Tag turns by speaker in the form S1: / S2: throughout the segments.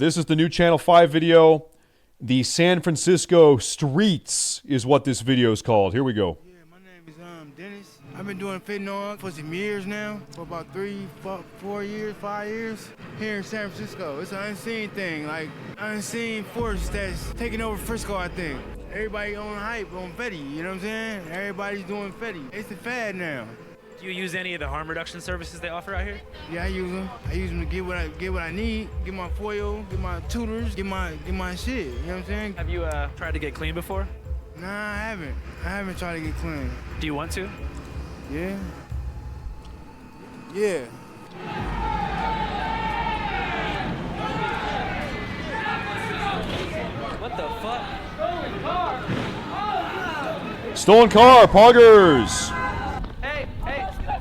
S1: This is the new Channel 5 video. The San Francisco streets is what this video is called. Here we go.
S2: Yeah, my name is Dennis. I've been doing fentanyl for some years now, for about 4 years, 5 years here in San Francisco. It's an unseen thing, like unseen force that's taking over Frisco, I think. Everybody on hype, on Fetty, you know what I'm saying? Everybody's doing Fetty. It's a fad now.
S3: Do you use any of the harm reduction services they offer out here?
S2: Yeah, I use them. I use them to get what I need, get my foil, get my tutors, get my shit. You know what I'm saying?
S3: Have you tried to get clean before?
S2: Nah, I haven't. I haven't tried to get clean.
S3: Do you want to?
S2: Yeah. Yeah.
S3: What the fuck?
S1: Stolen car, poggers.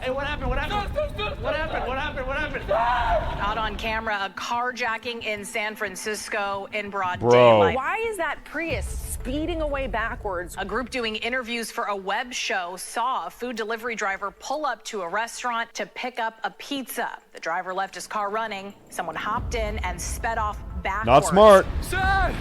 S3: Hey, what happened? What happened? What happened? What happened? What happened?
S4: Out on camera, a carjacking in San Francisco in broad
S1: Bro.
S4: daylight.
S5: Why is that Prius speeding away backwards?
S4: A group doing interviews for a web show saw a food delivery driver pull up to a restaurant to pick up a pizza. The driver left his car running. Someone hopped in and sped off backwards.
S1: Not smart.
S3: Sir!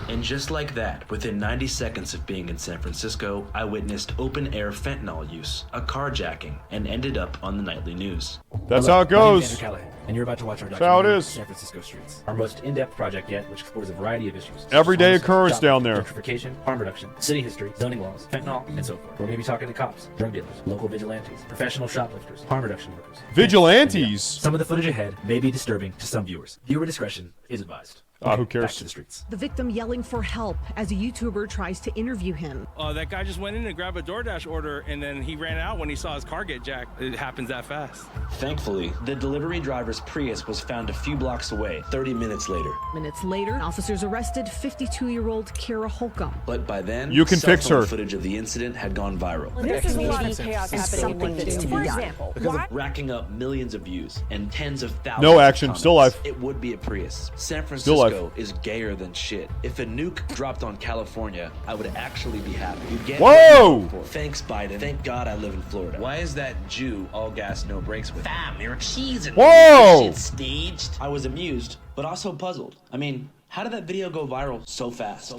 S6: And just like that, within 90 seconds of being in San Francisco, I witnessed open-air fentanyl use, a carjacking, and ended up on the nightly news.
S1: That's how it goes.
S7: Andrew Callaghan, and you're about to watch our
S1: That's how it
S7: documentary,
S1: is.
S7: San Francisco Streets, our most in-depth project yet, which explores a variety of issues.
S1: Everyday
S7: Homelessness,
S1: occurrence
S7: job
S1: down there.
S7: Gentrification, harm reduction, city history, zoning laws, fentanyl, and so forth. We're going to be talking to cops, drug dealers, local vigilantes, professional shoplifters, harm reduction workers.
S1: Vigilantes?
S7: Some of the footage ahead may be disturbing to some viewers. Viewer discretion is advised.
S1: Who cares?
S7: Back to the streets.
S8: The victim yelling for help as a YouTuber tries to interview him.
S9: That guy just went in and grabbed a DoorDash order, and then he ran out when he saw his car get jacked. It happens that fast.
S6: Thankfully, the delivery driver's Prius was found a few blocks away 30 minutes later.
S8: Minutes later, officers arrested 52-year-old Kara Holcomb.
S6: But by then,
S1: You can
S6: cell
S1: fix
S6: phone
S1: her.
S6: footage of the incident had gone viral,
S5: This is a lot of chaos happening in the city. For example, why?
S6: racking up millions of views and tens of thousands
S1: No
S6: of
S1: action,
S6: comments.
S1: still live.
S6: It would be a Prius. San
S1: Still live.
S6: Francisco is gayer than shit. If a nuke dropped on California, I would actually be happy. You get
S1: Whoa!
S6: what you're for. Thanks, Biden. Thank God I live in Florida. Why is that Jew all gas, no brakes with?
S10: Fam, you're cheesing.
S1: Whoa!
S10: Shit staged.
S6: I was amused, but also puzzled. I mean, how did that video go viral so fast?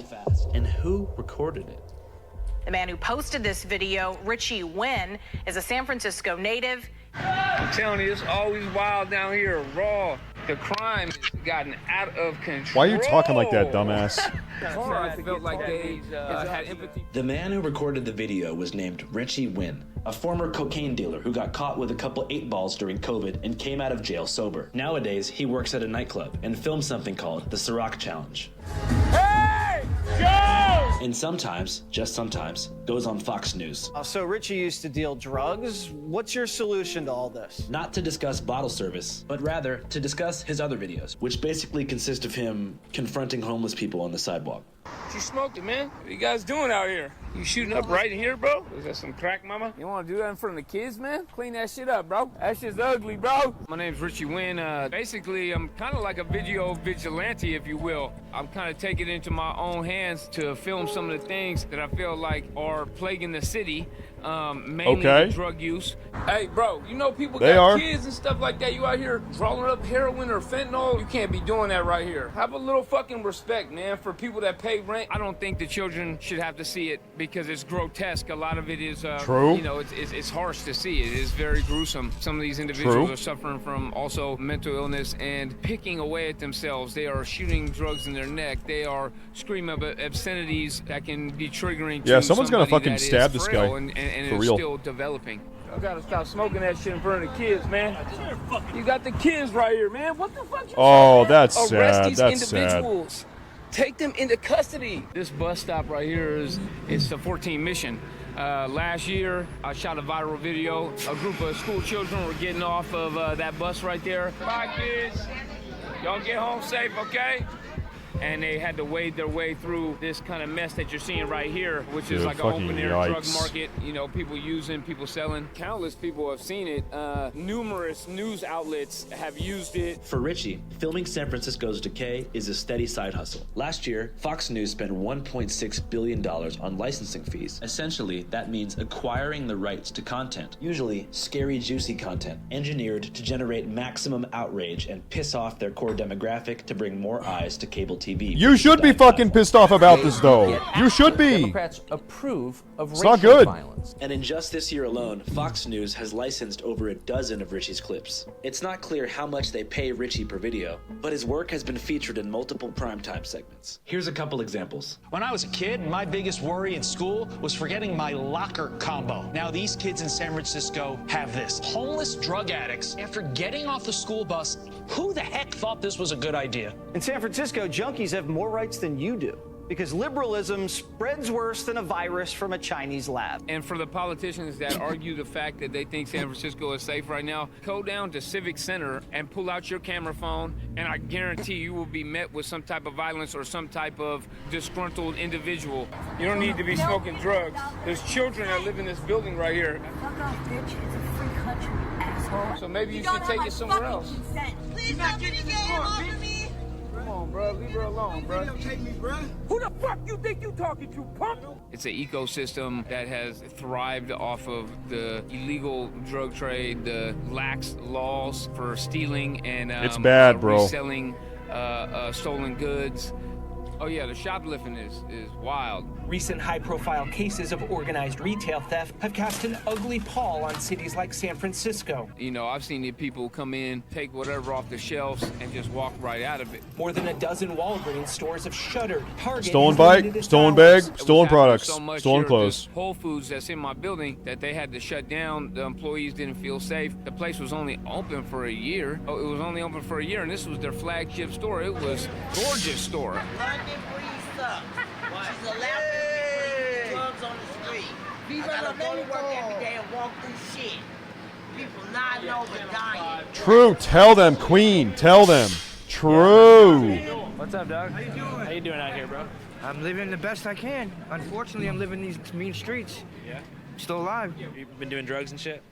S6: And who recorded it?
S4: The man who posted this video, Richie Wynn, is a San Francisco native.
S11: I'm telling you, it's always wild down here, raw. The crime has gotten out of control.
S1: Why are you talking like that, dumbass?
S11: I felt like they had empathy.
S6: The man who recorded the video was named Richie Wynn, a former cocaine dealer who got caught with a couple 8-balls during COVID and came out of jail sober. Nowadays, he works at a nightclub and films something called the Ciroc Challenge.
S11: Hey, Joe!
S6: And sometimes, just sometimes, goes on Fox News.
S12: So Richie used to deal drugs. What's your solution to all this?
S6: Not to discuss bottle service, but rather to discuss his other videos, which basically consist of him confronting homeless people on the sidewalk.
S11: You smoked it, man. What you guys doing out here? You shooting up right here, bro? Is that some crack, mama? You want to do that in front of the kids, man? Clean that shit up, bro. That shit's ugly, bro. My name's Richie Wynn. Basically, I'm kind of like a video vigilante, if you will. I'm kind of taking it into my own hands to film some of the things that I feel like are plaguing the city. Mainly
S1: Okay.
S11: drug use. Hey, bro, you know people
S1: They
S11: got
S1: are.
S11: kids and stuff like that. You out here rolling up heroin or fentanyl. You can't be doing that right here. Have a little fucking respect, man, for people that pay rent. I don't think the children should have to see it because it's grotesque. A lot of it is,
S1: True.
S11: you know, it's harsh to see. It is very gruesome. Some of these individuals
S1: True.
S11: are suffering from also mental illness and picking away at themselves. They are shooting drugs in their neck. They are screaming obscenities that can be triggering.
S1: Yeah,
S11: to
S1: someone's gonna
S11: somebody
S1: fucking
S11: that is
S1: stab this
S11: frail
S1: guy.
S11: and
S1: For
S11: is
S1: real.
S11: still developing. I gotta stop smoking that shit in front of the kids, man. You got the kids right here, man. What the fuck?
S1: Oh, that's
S11: Arrest
S1: sad.
S11: these
S1: That's sad.
S11: individuals. Take them into custody. This bus stop right here it's the 14 Mission. Last year, I shot a viral video. A group of school children were getting off of that bus right there. Bye, kids. Y'all get home safe, okay? and they had to wade their way through this kind of mess that you're seeing right here, which is
S1: Dude,
S11: like an
S1: fucking
S11: open-air drug
S1: yikes.
S11: market. You know, people using, people selling. Countless people have seen it. Numerous news outlets have used it.
S6: For Richie, filming San Francisco's decay is a steady side hustle. Last year, Fox News spent $1.6 billion on licensing fees. Essentially, that means acquiring the rights to content, usually scary, juicy content, engineered to generate maximum outrage and piss off their core demographic to bring more eyes to cable TV.
S1: You should be fucking pissed off about this, though. You should be.
S10: Democrats approve of
S1: It's
S10: racial
S1: not good.
S10: violence.
S6: And in just this year alone, Fox News has licensed over a dozen of Richie's clips. It's not clear how much they pay Richie per video, but his work has been featured in multiple primetime segments. Here's a couple examples.
S13: When I was a kid, my biggest worry in school was forgetting my locker combo. Now these kids in San Francisco have this. Homeless drug addicts, after getting off the school bus, who the heck thought this was a good idea?
S12: In San Francisco, junkies have more rights than you do because liberalism spreads worse than a virus from a Chinese lab.
S11: And for the politicians that argue the fact that they think San Francisco is safe right now, go down to Civic Center and pull out your camera phone, and I guarantee you will be met with some type of violence or some type of disgruntled individual. You don't need to be smoking drugs. There's children that live in this building right here.
S14: Fuck off, bitch. It's a free country, asshole.
S11: So maybe you should take it somewhere else.
S14: Please don't get this off of me.
S11: Come on, bro. Leave her alone, bro.
S2: Take me, bro.
S11: Who the fuck you think you talking to, punk? It's an ecosystem that has thrived off of the illegal drug trade, the lax laws for stealing and
S1: It's bad, bro.
S11: reselling stolen goods. Oh yeah, the shoplifting is wild.
S15: Recent high-profile cases of organized retail theft have cast an ugly pall on cities like San Francisco.
S11: You know, I've seen the people come in, take whatever off the shelves, and just walk right out of it.
S15: More than a dozen Walgreens stores have shuttered. Target
S1: Stolen
S15: has
S1: bike,
S15: limited its
S1: stolen
S15: hours.
S1: bag, stolen products,
S11: So much
S1: stolen
S11: here,
S1: clothes.
S11: this Whole Foods that's in my building that they had to shut down. The employees didn't feel safe. The place was only open for a year. Oh, it was only open for a year, and this was their flagship store. It was a gorgeous store.
S14: London Breeze sucks. She's allowed to drugs on the street. I gotta go to work every day and walk through shit. People nodding over, dying.
S1: True. Tell them, Queen. Tell them. True.
S16: What's up, dog? How you doing? How you doing out here, bro?
S2: I'm living the best I can. Unfortunately, I'm living these mean streets.
S16: Yeah.
S2: Still alive.
S16: You've been doing drugs and shit?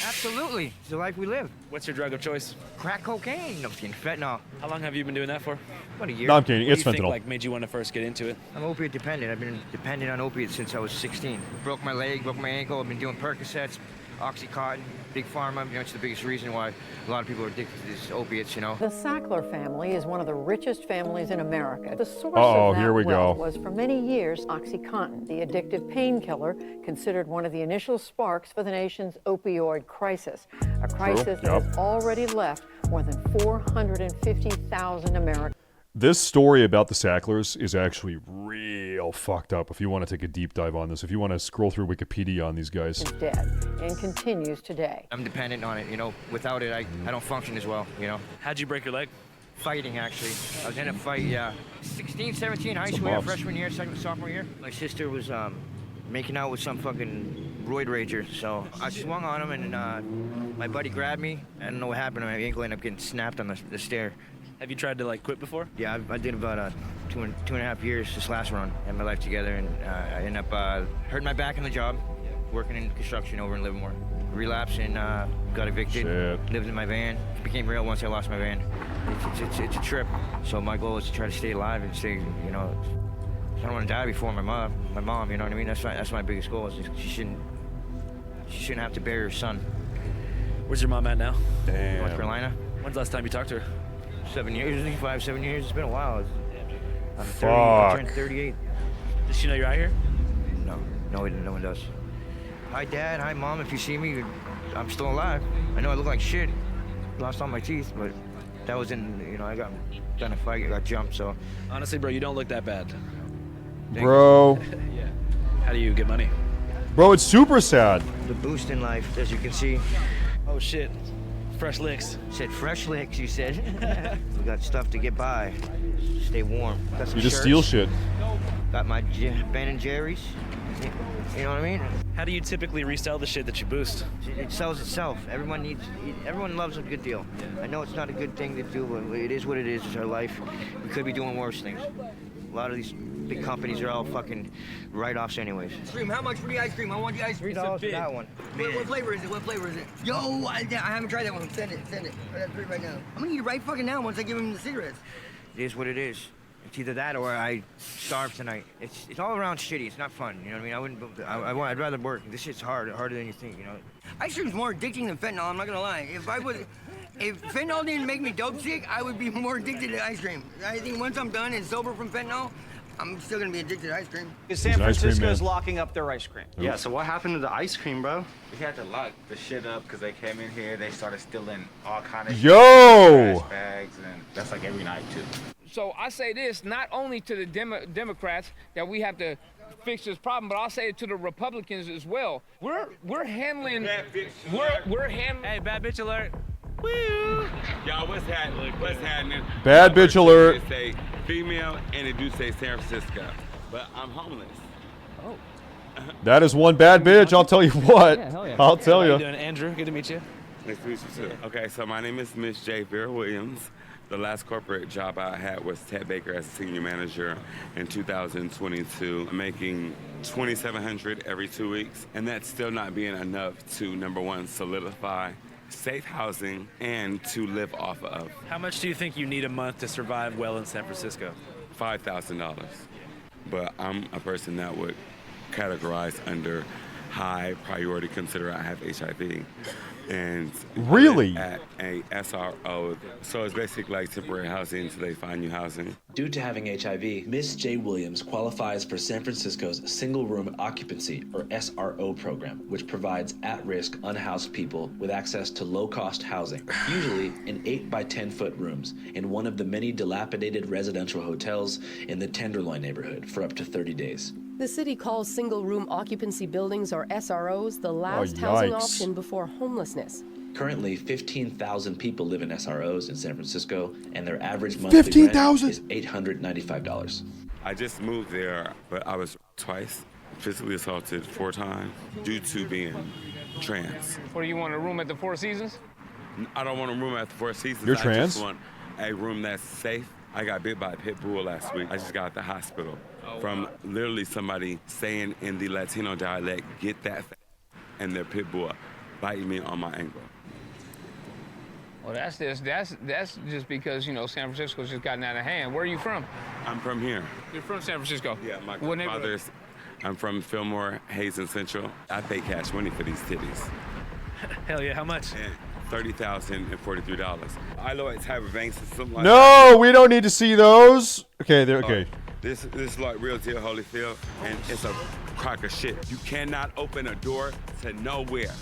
S2: Absolutely. It's the life we live.
S16: What's your drug of choice?
S2: Crack cocaine. No, I'm kidding. Fentanyl.
S16: How long have you been doing that for?
S2: About a year.
S1: No, I'm kidding. It's
S16: What do you
S1: fentanyl.
S16: think, like, made you want to first get into it?
S2: I'm opiate dependent. I've been dependent on opiates since I was 16. Broke my leg, broke my ankle. I've been doing Percocets, Oxycontin, Big Pharma. You know, it's the biggest reason why a lot of people are addicted to these opiates, you know.
S17: The Sackler family is one of the richest families in America. The source
S1: Uh-oh,
S17: of that
S1: here we
S17: wealth
S1: go.
S17: was for many years Oxycontin, the addictive painkiller considered one of the initial sparks for the nation's opioid crisis, a crisis that has already left more than 450,000 Americans.
S1: This story about the Sacklers is actually real fucked up if you want to take a deep dive on this. If you want to scroll through Wikipedia on these guys.
S17: Dead and continues today.
S2: I'm dependent on it, you know. Without it, I don't function as well, you know.
S16: How'd you break your leg?
S2: Fighting, actually. I was in a fight, yeah. 16, 17, high school, freshman year, sophomore year. My sister was making out with some fucking roid rager, so I swung on him, and my buddy grabbed me. I don't know what happened. My ankle ended up getting snapped on the stair.
S16: Have you tried to, like, quit before?
S2: Yeah, I did about two and a half years this last run. I had my life together, and I ended up hurting my back on the job, working in construction over in Livermore. Relapsed and got evicted.
S1: Shit.
S2: Lived in my van. It became real once I lost my van. It's a trip. So my goal is to try to stay alive and stay, you know, I don't want to die before my mom, you know what I mean? That's my biggest goal. Is she shouldn't have to bury her son.
S16: Where's your mom at now?
S1: Damn.
S2: North Carolina.
S16: When's the last time you talked to her?
S2: 7 years, 5, 7 years. It's been a while. I'm 30.
S1: Fuck.
S2: I turned 38.
S16: Does she know you're out here?
S2: No, no one does. Hi, Dad. Hi, Mom. If you see me, I'm still alive. I know I look like shit. Lost all my teeth, but that was in, you know, I got in a fight. I got jumped, so.
S16: Honestly, bro, you don't look that bad.
S1: Bro.
S16: Yeah. How do you get money?
S1: Bro, it's super sad.
S2: The boost in life, as you can see.
S16: Oh, shit. Fresh licks.
S2: Said fresh licks, you said. We got stuff to get by. Stay warm. Got some
S1: You just
S2: shirts.
S1: steal shit.
S2: Got my Ben & Jerry's.
S18: You know what I mean?
S16: How do you typically resell the shit that you boost?
S18: It sells itself. Everyone loves a good deal. I know it's not a good thing to do, but it is what it is. It's our life. We could be doing worse things. A lot of these big companies are all fucking write-offs anyways.
S19: Ice cream, how much for the ice cream? I want the ice cream.
S18: $3 for that one.
S19: What flavor is it? What flavor is it? Yo, I haven't tried that one. Send it. I got 3 right now. I'm gonna eat it right fucking now once I give him the cigarettes.
S18: It is what it is. It's either that or I starve tonight. It's all around shitty. It's not fun. You know what I mean? I'd rather work. This shit's harder than you think. You know.
S19: Ice cream's more addicting than fentanyl. I'm not gonna lie. If fentanyl didn't make me dope sick, I would be more addicted to ice cream. I think once I'm done and sober from fentanyl, I'm still gonna be addicted to ice cream.
S12: San Francisco is locking up their ice cream.
S20: Yeah, so what happened to the ice cream, bro? We had to lock the shit up because they came in here, they started stealing all kind of shit, trash bags, and that's like every night too.
S11: So I say this not only to the Democrats that we have to fix this problem, but I'll say it to the Republicans as well. We're handling. We're handling.
S16: Hey, bad bitch alert.
S21: Woo! Y'all, what's happening?
S1: Bad bitch alert.
S21: It say female and it do say San Francisco, but I'm homeless.
S16: Oh.
S1: That is one bad bitch. I'll tell you what.
S16: Yeah, hell yeah.
S1: I'll tell
S16: How
S1: you.
S16: you doing, Andrew? Good to meet you.
S21: Nice to meet you too. Okay, so my name is Miss J. Vera Williams. The last corporate job I had was Ted Baker as a senior manager in 2022, making $2,700 every 2 weeks, and that's still not being enough to, number one, solidify safe housing and to live off of.
S16: How much do you think you need a month to survive well in San Francisco?
S21: $5,000. But I'm a person that would categorize under high priority, consider I have HIV. And
S1: really
S21: at a SRO, so it's basically like temporary housing until they find new housing.
S6: Due to having HIV, Miss J. Williams qualifies for San Francisco's Single Room Occupancy, or SRO program, which provides at-risk, unhoused people with access to low-cost housing, usually in 8 by 10-foot rooms in one of the many dilapidated residential hotels in the Tenderloin neighborhood for up to 30 days.
S5: The city calls single-room occupancy buildings, or SROs, the last housing option before homelessness.
S6: Currently, 15,000 people live in SROs in San Francisco, and their average monthly rent is $895.
S21: I just moved there, but I was twice physically assaulted 4 times due to being trans.
S11: What do you want, a room at the Four Seasons?
S21: I don't want a room at the Four Seasons.
S1: You're
S21: I
S1: trans?
S21: just want a room that's safe. I got bit by a pit bull last week. I just got out the hospital from literally somebody saying in the Latino dialect, "Get that," and their pit bull biting me on my ankle.
S11: Well, that's just because, you know, San Francisco's just gotten out of hand. Where are you from?
S21: I'm from here.
S11: You're from San Francisco?
S21: Yeah, my
S11: What neighborhood?
S21: father's. I'm from Fillmore, Hazen Central. I pay cash money for these titties.
S16: Hell yeah, how much?
S21: $30,000 and $43. I know it's type of banks or something like
S1: No, we don't need to see those. Okay, there. Okay.
S21: This is like real deal Holyfield, and it's a crock of shit. You cannot open a door to nowhere.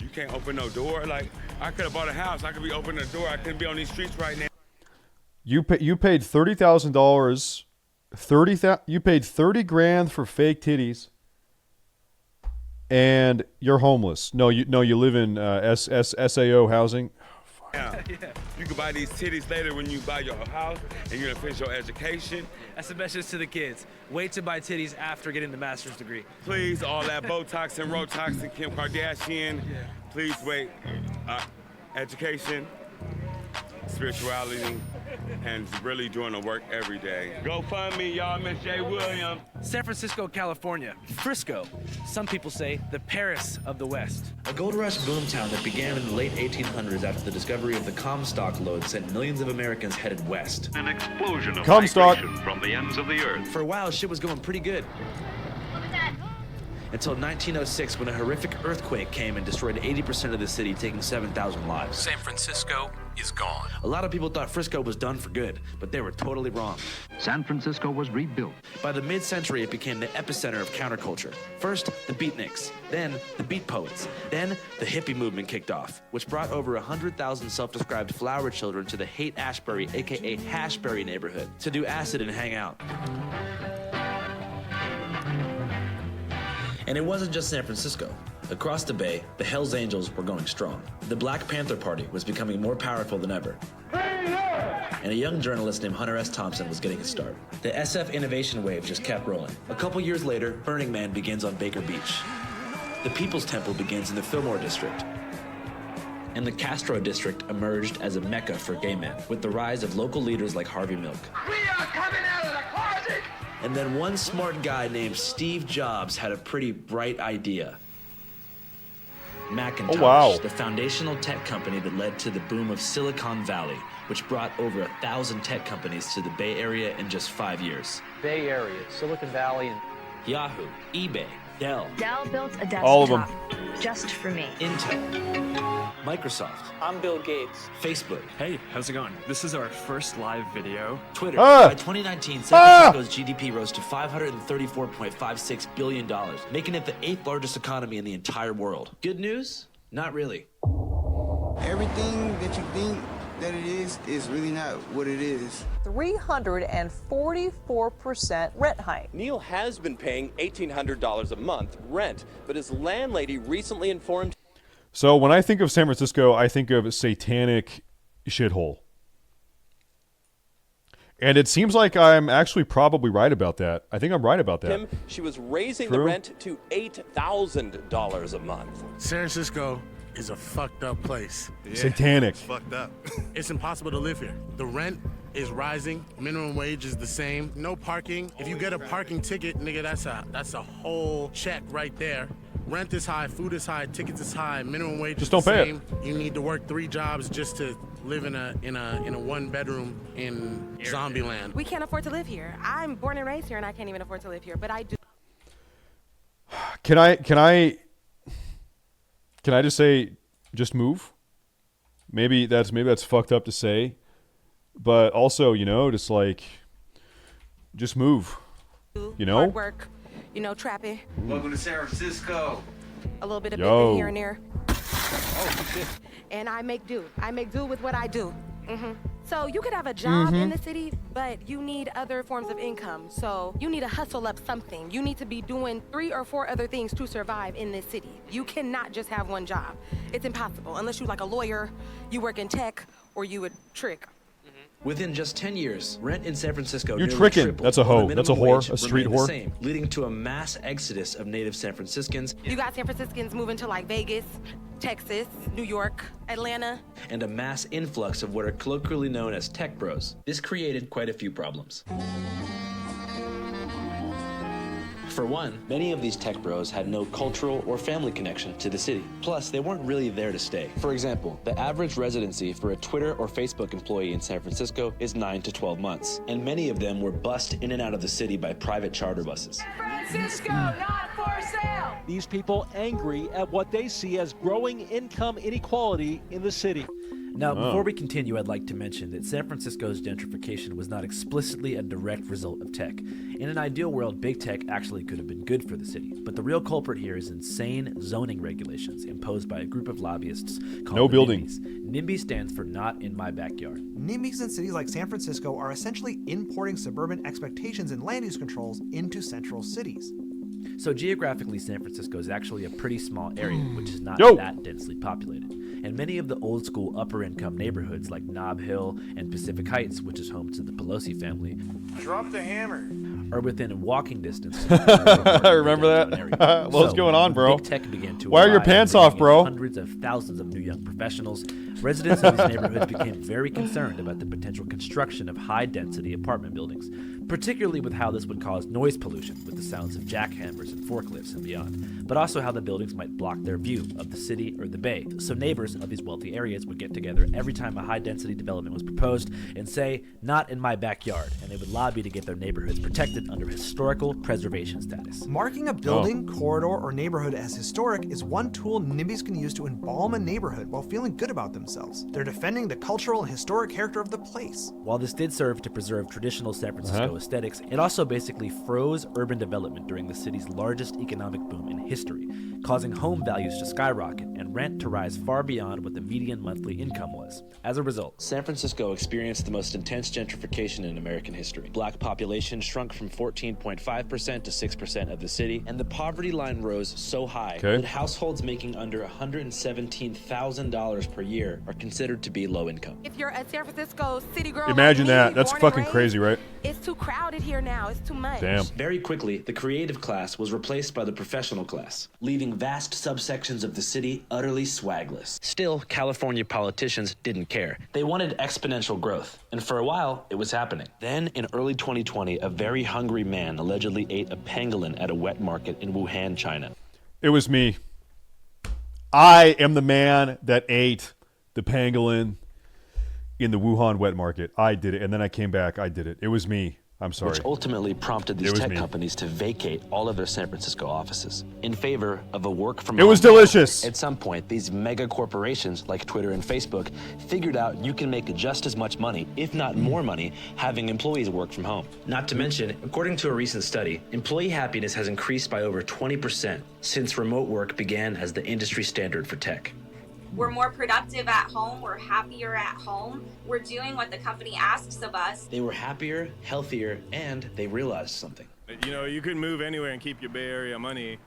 S21: You can't open no door. Like, I could have bought a house. I could be opening a door. I couldn't be on these streets right now.
S1: You paid $30,000. You paid $30,000 for fake titties, and you're homeless. No, you live in SAO housing.
S21: Yeah. You can buy these titties later when you buy your house and you're gonna finish your education.
S16: That's the message to the kids. Wait to buy titties after getting the master's degree.
S21: Please, all that Botox and Rotox and Kim Kardashian, please wait. Education, spirituality, and really doing the work every day. Go fund me, y'all, Miss J. Williams.
S16: San Francisco, California. Frisco. Some people say the Paris of the West.
S6: A gold rush boomtown that began in the late 1800s after the discovery of the Comstock lode sent millions of Americans headed west.
S22: An explosion of
S1: Comstock
S22: migration from the ends of the earth.
S6: For a while, shit was going pretty good. Until 1906, when a horrific earthquake came and destroyed 80% of the city, taking 7,000 lives.
S23: San Francisco is gone.
S6: A lot of people thought Frisco was done for good, but they were totally wrong.
S22: San Francisco was rebuilt.
S6: By the mid-century, it became the epicenter of counterculture. First, the beatniks, then the beat poets, then the hippie movement kicked off, which brought over 100,000 self-described flower children to the Haight-Ashbury, aka Hashbury neighborhood, to do acid and hang out. And it wasn't just San Francisco. Across the Bay, the Hells Angels were going strong. The Black Panther Party was becoming more powerful than ever. and a young journalist named Hunter S. Thompson was getting his start. The SF innovation wave just kept rolling. A couple years later, Burning Man begins on Baker Beach. The People's Temple begins in the Fillmore District. And the Castro District emerged as a mecca for gay men, with the rise of local leaders like Harvey Milk.
S14: We are coming out of the closet!
S6: And then one smart guy named Steve Jobs had a pretty bright idea. Macintosh, the foundational tech company that led to the boom of Silicon Valley, which brought over 1,000 tech companies to the Bay Area in just 5 years.
S10: Bay Area, Silicon Valley, and
S6: Yahoo, eBay, Dell.
S3: Dell built a desktop
S6: All of them.
S3: just for me.
S6: Intel, Microsoft.
S10: I'm Bill Gates.
S6: Facebook.
S7: Hey, how's it going? This is our first live video.
S6: Twitter. By 2019, San Francisco's GDP rose to $534.56 billion, making it the 8th largest economy in the entire world. Good news? Not really.
S2: Everything that you think that it is really not what it is.
S9: 344% rent hike.
S24: Neil has been paying $1,800 a month rent, but his landlady recently informed.
S1: So when I think of San Francisco, I think of a satanic shithole. And it seems like I'm actually probably right about that. I think I'm right about that.
S24: him she was raising the rent to $8,000 a month.
S25: San Francisco is a fucked up place.
S1: Satanic.
S25: It's fucked up. It's impossible to live here. The rent is rising. Minimum wage is the same. No parking. If you get a parking ticket, nigga, that's a whole check right there. Rent is high, food is high, tickets is high, minimum wage
S1: Just
S25: is
S1: don't
S25: the
S1: pay
S25: same. You need to work 3 jobs just to live in a one bedroom in Zombieland.
S26: We can't afford to live here. I'm born and raised here, and I can't even afford to live here. But I do.
S1: Can I just say, just move? Maybe that's fucked up to say, but also, you know, just like, just move. You know.
S26: Hard work, you know, trapping.
S20: Welcome to San Francisco.
S26: A little bit of
S1: Yo.
S26: business here and there. Oh shit. And I make do. I make do with what I do. So you could have a job in the city, but you need other forms of income. So you need to hustle up something. You need to be doing 3 or 4 other things to survive in this city. You cannot just have one job. It's impossible unless you're like a lawyer, you work in tech, or you would trick.
S6: Within just 10 years, rent in San Francisco
S1: You're
S6: nearly
S1: tricking.
S6: tripled,
S1: That's a
S6: while
S1: hoe.
S6: the
S1: That's a
S6: minimum
S1: whore.
S6: wage
S1: A street
S6: remained the
S1: whore.
S6: same, leading to a mass exodus of native San Franciscans
S26: You got San Franciscans moving to like Vegas, Texas, New York, Atlanta.
S6: and a mass influx of what are colloquially known as tech bros. This created quite a few problems. For one, many of these tech bros had no cultural or family connection to the city. Plus, they weren't really there to stay. For example, the average residency for a Twitter or Facebook employee in San Francisco is 9 to 12 months, and many of them were bussed in and out of the city by private charter buses.
S14: Francisco, not for sale!
S27: These people angry at what they see as growing income inequality in the city.
S16: Now, before we continue, I'd like to mention that San Francisco's gentrification was not explicitly a direct result of tech. In an ideal world, big tech actually could have been good for the city, but the real culprit here is insane zoning regulations imposed by a group of lobbyists called
S1: No
S16: the
S1: building.
S16: NIMBYs. NIMBY stands for Not in My Backyard.
S28: NIMBYs in cities like San Francisco are essentially importing suburban expectations and land use controls into central cities.
S16: So geographically, San Francisco is actually a pretty small area, which is not
S1: Yo.
S16: that densely populated. And many of the old school upper income neighborhoods like Nob Hill and Pacific Heights, which is home to the Pelosi family,
S2: Drop the hammer.
S16: are within walking distance.
S1: I remember that. What's going on, bro?
S16: Big tech began to
S1: Why are your
S16: arrive,
S1: pants
S16: bringing
S1: off,
S16: in
S1: bro?
S16: Hundreds of thousands of new young professionals. Residents of these neighborhoods became very concerned about the potential construction of high-density apartment buildings, particularly with how this would cause noise pollution with the sounds of jackhammers and forklifts and beyond, but also how the buildings might block their view of the city or the bay. So neighbors of these wealthy areas would get together every time a high-density development was proposed and say, "Not in my backyard," and they would lobby to get their neighborhoods protected under historical preservation status.
S28: Marking a building, corridor, or neighborhood as historic is one tool NIMBYs can use to embalm a neighborhood while feeling good about themselves. They're defending the cultural and historic character of the place.
S16: While this did serve to preserve traditional San Francisco aesthetics, it also basically froze urban development during the city's largest economic boom in history, causing home values to skyrocket and rent to rise far beyond what the median monthly income was. As a result,
S6: San Francisco experienced the most intense gentrification in American history. Black population shrunk from 14.5% to 6% of the city, and the poverty line rose so high
S1: Okay.
S6: that households making under $117,000 per year are considered to be low income.
S26: If you're a San Francisco city girl,
S1: Imagine
S26: like me,
S1: that. That's
S26: born and
S1: fucking
S26: raised,
S1: crazy, right?
S26: It's too crowded here now. It's too much.
S1: Damn.
S6: Very quickly, the creative class was replaced by the professional class, leaving vast subsections of the city utterly swagless. Still, California politicians didn't care. They wanted exponential growth, and for a while, it was happening. Then, in early 2020, a very hungry man allegedly ate a pangolin at a wet market in Wuhan, China.
S1: It was me. I am the man that ate the pangolin in the Wuhan wet market. I did it, and then I came back. I did it. It was me. I'm sorry.
S6: Which ultimately prompted these tech companies to vacate all of their San Francisco offices in favor of a work from home.
S1: It was delicious.
S6: At some point, these mega corporations like Twitter and Facebook figured out you can make just as much money, if not more money, having employees work from home. Not to mention, according to a recent study, employee happiness has increased by over 20% since remote work began as the industry standard for tech.
S4: We're more productive at home. We're happier at home. We're doing what the company asks of us.
S6: They were happier, healthier, and they realized something.
S8: You know, you couldn't move anywhere and keep your Bay Area money.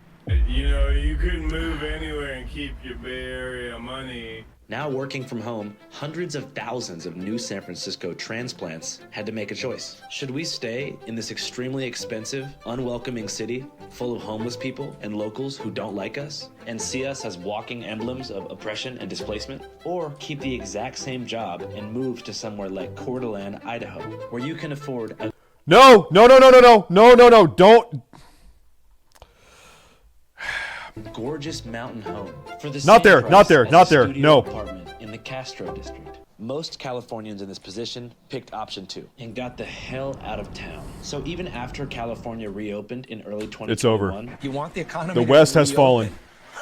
S8: You know, you couldn't move anywhere and keep your Bay Area money.
S6: Now working from home, hundreds of thousands of new San Francisco transplants had to make a choice. Should we stay in this extremely expensive, unwelcoming city full of homeless people and locals who don't like us and see us as walking emblems of oppression and displacement? Or keep the exact same job and move to somewhere like Coeur d'Alene, Idaho, where you can afford a...
S1: No, don't.
S6: gorgeous mountain home for the
S1: Not
S6: same
S1: there,
S6: price
S1: not there,
S6: as
S1: not
S6: a
S1: there,
S6: studio
S1: no.
S6: apartment in the Castro district. Most Californians in this position picked option 2 and got the hell out of town. So even after California reopened in early 2021,
S1: It's over.
S6: You want the economy
S1: The
S6: to
S1: West has
S6: reopen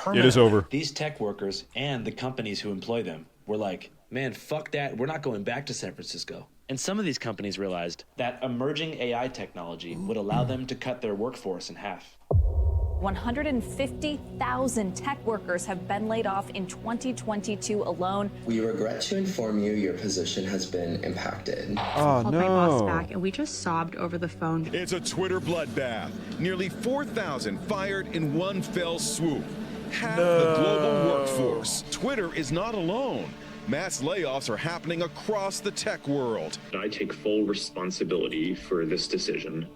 S1: fallen. It is over.
S6: These tech workers and the companies who employ them were like, man, fuck that. We're not going back to San Francisco. And some of these companies realized that emerging AI technology would allow them to cut their workforce in half.
S12: 150,000 tech workers have been laid off in 2022 alone.
S13: We regret to inform you your position has been impacted.
S1: Oh,
S15: Called my boss back and we just sobbed over the phone.
S17: It's a Twitter bloodbath. Nearly 4,000 fired in one fell swoop. Half the global workforce. Twitter is not alone. Mass layoffs are happening across the tech world.
S18: I take full responsibility for this decision.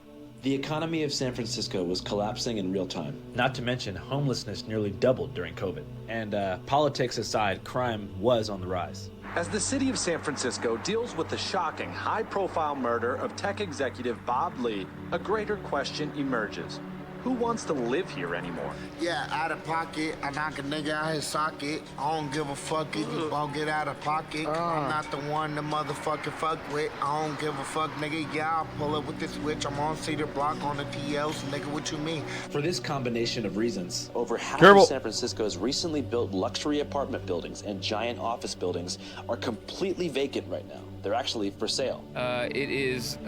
S6: The economy of San Francisco was collapsing in real time. Not to mention, homelessness nearly doubled during COVID. And politics aside, crime was on the rise.
S19: As the city of San Francisco deals with the shocking, high-profile murder of tech executive Bob Lee, a greater question emerges. Who wants to live here anymore?
S2: Yeah, out of pocket. I knock a nigga out his socket. I don't give a fuck if you won't get out of pocket. I'm not the one to motherfucking fuck with. I don't give a fuck, nigga. Yeah, I'll pull up with this switch. I'm on Cedar Block on the TLs. Nigga, what you mean?
S6: For this combination of reasons, over half
S1: Careful.
S6: of San Francisco's recently built luxury apartment buildings and giant office buildings are completely vacant right now. They're actually for sale.
S11: It is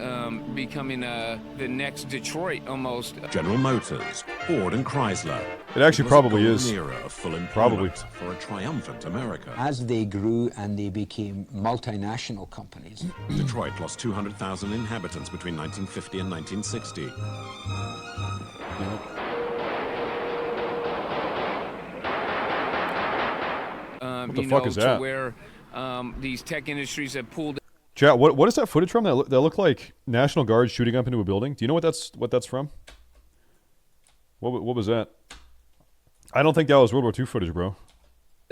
S11: becoming the next Detroit almost.
S29: General Motors, Ford and Chrysler.
S1: It actually probably
S29: was a
S1: is.
S29: golden era of full
S1: Probably.
S29: employment for a triumphant America.
S30: As they grew and they became multinational companies.
S29: Detroit lost 200,000 inhabitants between 1950 and 1960.
S1: What the fuck is that?
S11: To where these tech industries have pulled.
S1: Chat, what is that footage from? That look like National Guard shooting up into a building. Do you know what that's from? What was that? I don't think that was World War II footage, bro.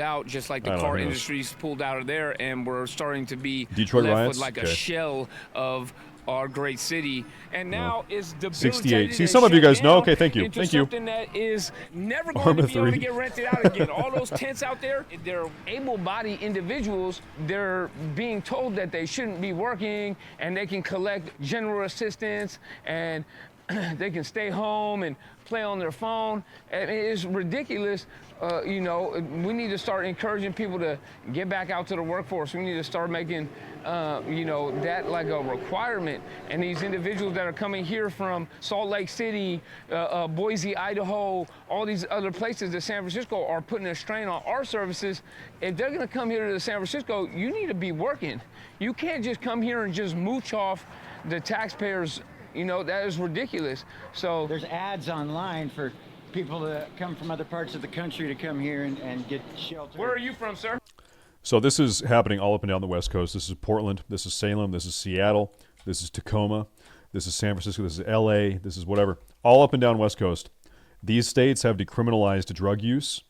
S11: Out just like the car industry's pulled out of there, and we're starting to be
S1: Detroit
S11: left
S1: riots?
S11: with like
S1: Okay.
S11: a shell of our great city, and now it's debilitated
S1: 68. See,
S11: and
S1: some of you
S11: shut
S1: guys know.
S11: down
S1: Okay, thank you.
S11: into
S1: Thank you.
S11: something that is never going
S1: Arma
S11: to be able to
S1: 3.
S11: get rented out again. All those tents out there, they're able-bodied individuals. They're being told that they shouldn't be working, and they can collect general assistance, and they can stay home and play on their phone. And it's ridiculous. You know, we need to start encouraging people to get back out to the workforce. We need to start making, you know, that like a requirement. And these individuals that are coming here from Salt Lake City, Boise, Idaho, all these other places to San Francisco are putting a strain on our services. If they're going to come here to San Francisco, you need to be working. You can't just come here and just mooch off the taxpayers' You know, that is ridiculous. So
S3: there's ads online for people that come from other parts of the country to come here and get shelter.
S11: Where are you from, sir?
S1: So this is happening all up and down the West Coast. This is Portland. This is Salem. This is Seattle. This is Tacoma. This is San Francisco. This is LA. This is whatever. All up and down West Coast. These states have decriminalized drug use.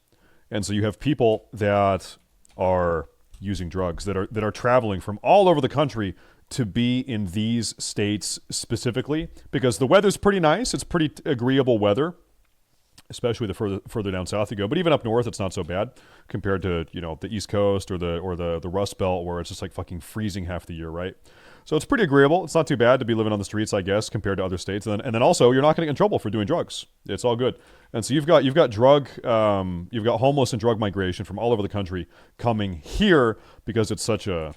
S1: And so you have people that are using drugs, that are traveling from all over the country to be in these states specifically because the weather's pretty nice. It's pretty agreeable weather, especially the further down south you go. But even up north, it's not so bad compared to, you know, the East Coast or the Rust Belt where it's just like fucking freezing half the year, right? So it's pretty agreeable. It's not too bad to be living on the streets, I guess, compared to other states. And then also, you're not going to get in trouble for doing drugs. It's all good. And so you've got homeless and drug migration from all over the country coming here because it's such a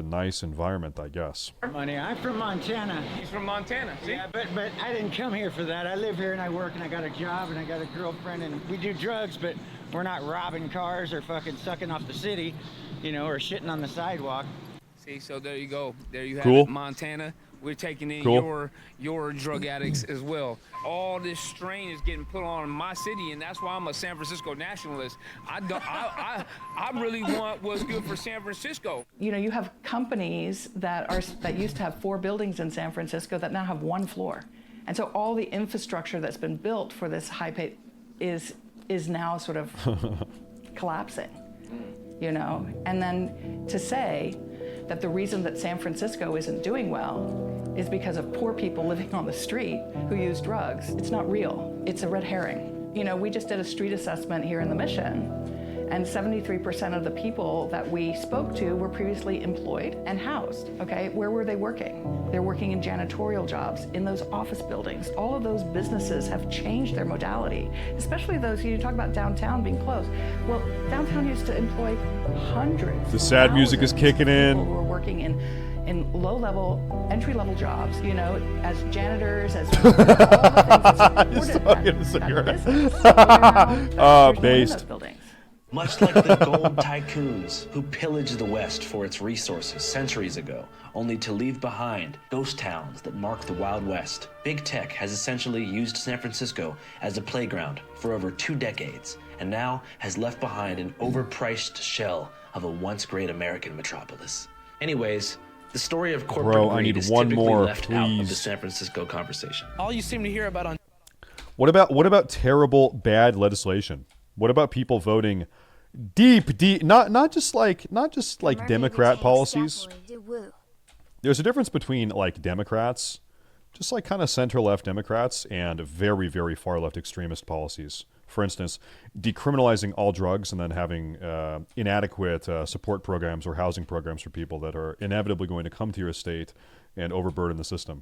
S1: nice environment, I guess.
S3: Money. I'm from Montana.
S11: He's from Montana, see?
S3: Yeah, but I didn't come here for that. I live here and I work and I got a job and I got a girlfriend and we do drugs, but we're not robbing cars or fucking sucking off the city, you know, or shitting on the sidewalk.
S11: See, so there you go. There you have
S1: Cool.
S11: it, Montana. We're taking in
S1: Cool.
S11: your drug addicts as well. All this strain is getting put on my city, and that's why I'm a San Francisco nationalist. I really want what's good for San Francisco.
S5: You know, you have companies that used to have 4 buildings in San Francisco that now have 1 floor, and so all the infrastructure that's been built for this high pay is now sort of collapsing. You know, and then to say that the reason that San Francisco isn't doing well is because of poor people living on the street who use drugs. It's not real. It's a red herring. You know, we just did a street assessment here in the Mission, and 73% of the people that we spoke to were previously employed and housed, okay? Where were they working? They're working in janitorial jobs, in those office buildings. All of those businesses have changed their modality, especially those, you talk about downtown being closed. Well, downtown used to employ hundreds.
S1: The sad music is kicking in.
S5: People who are working in low-level, entry-level jobs, you know, as janitors, as all the things that's important.
S1: Based.
S6: Much like the gold tycoons who pillaged the West for its resources centuries ago, only to leave behind ghost towns that mark the Wild West, Big Tech has essentially used San Francisco as a playground for over 2 decades, and now has left behind an overpriced shell of a once great American metropolis. Anyways, the story of corporate greed is typically left out of the San Francisco conversation.
S7: All you seem to hear about on...
S1: What about terrible, bad legislation? What about people voting deep, not just like Democrat policies? There's a difference between like Democrats, just like kind of center-left Democrats, and very, very far-left extremist policies. For instance, decriminalizing all drugs and then having inadequate support programs or housing programs for people that are inevitably going to come to your estate and overburden the system.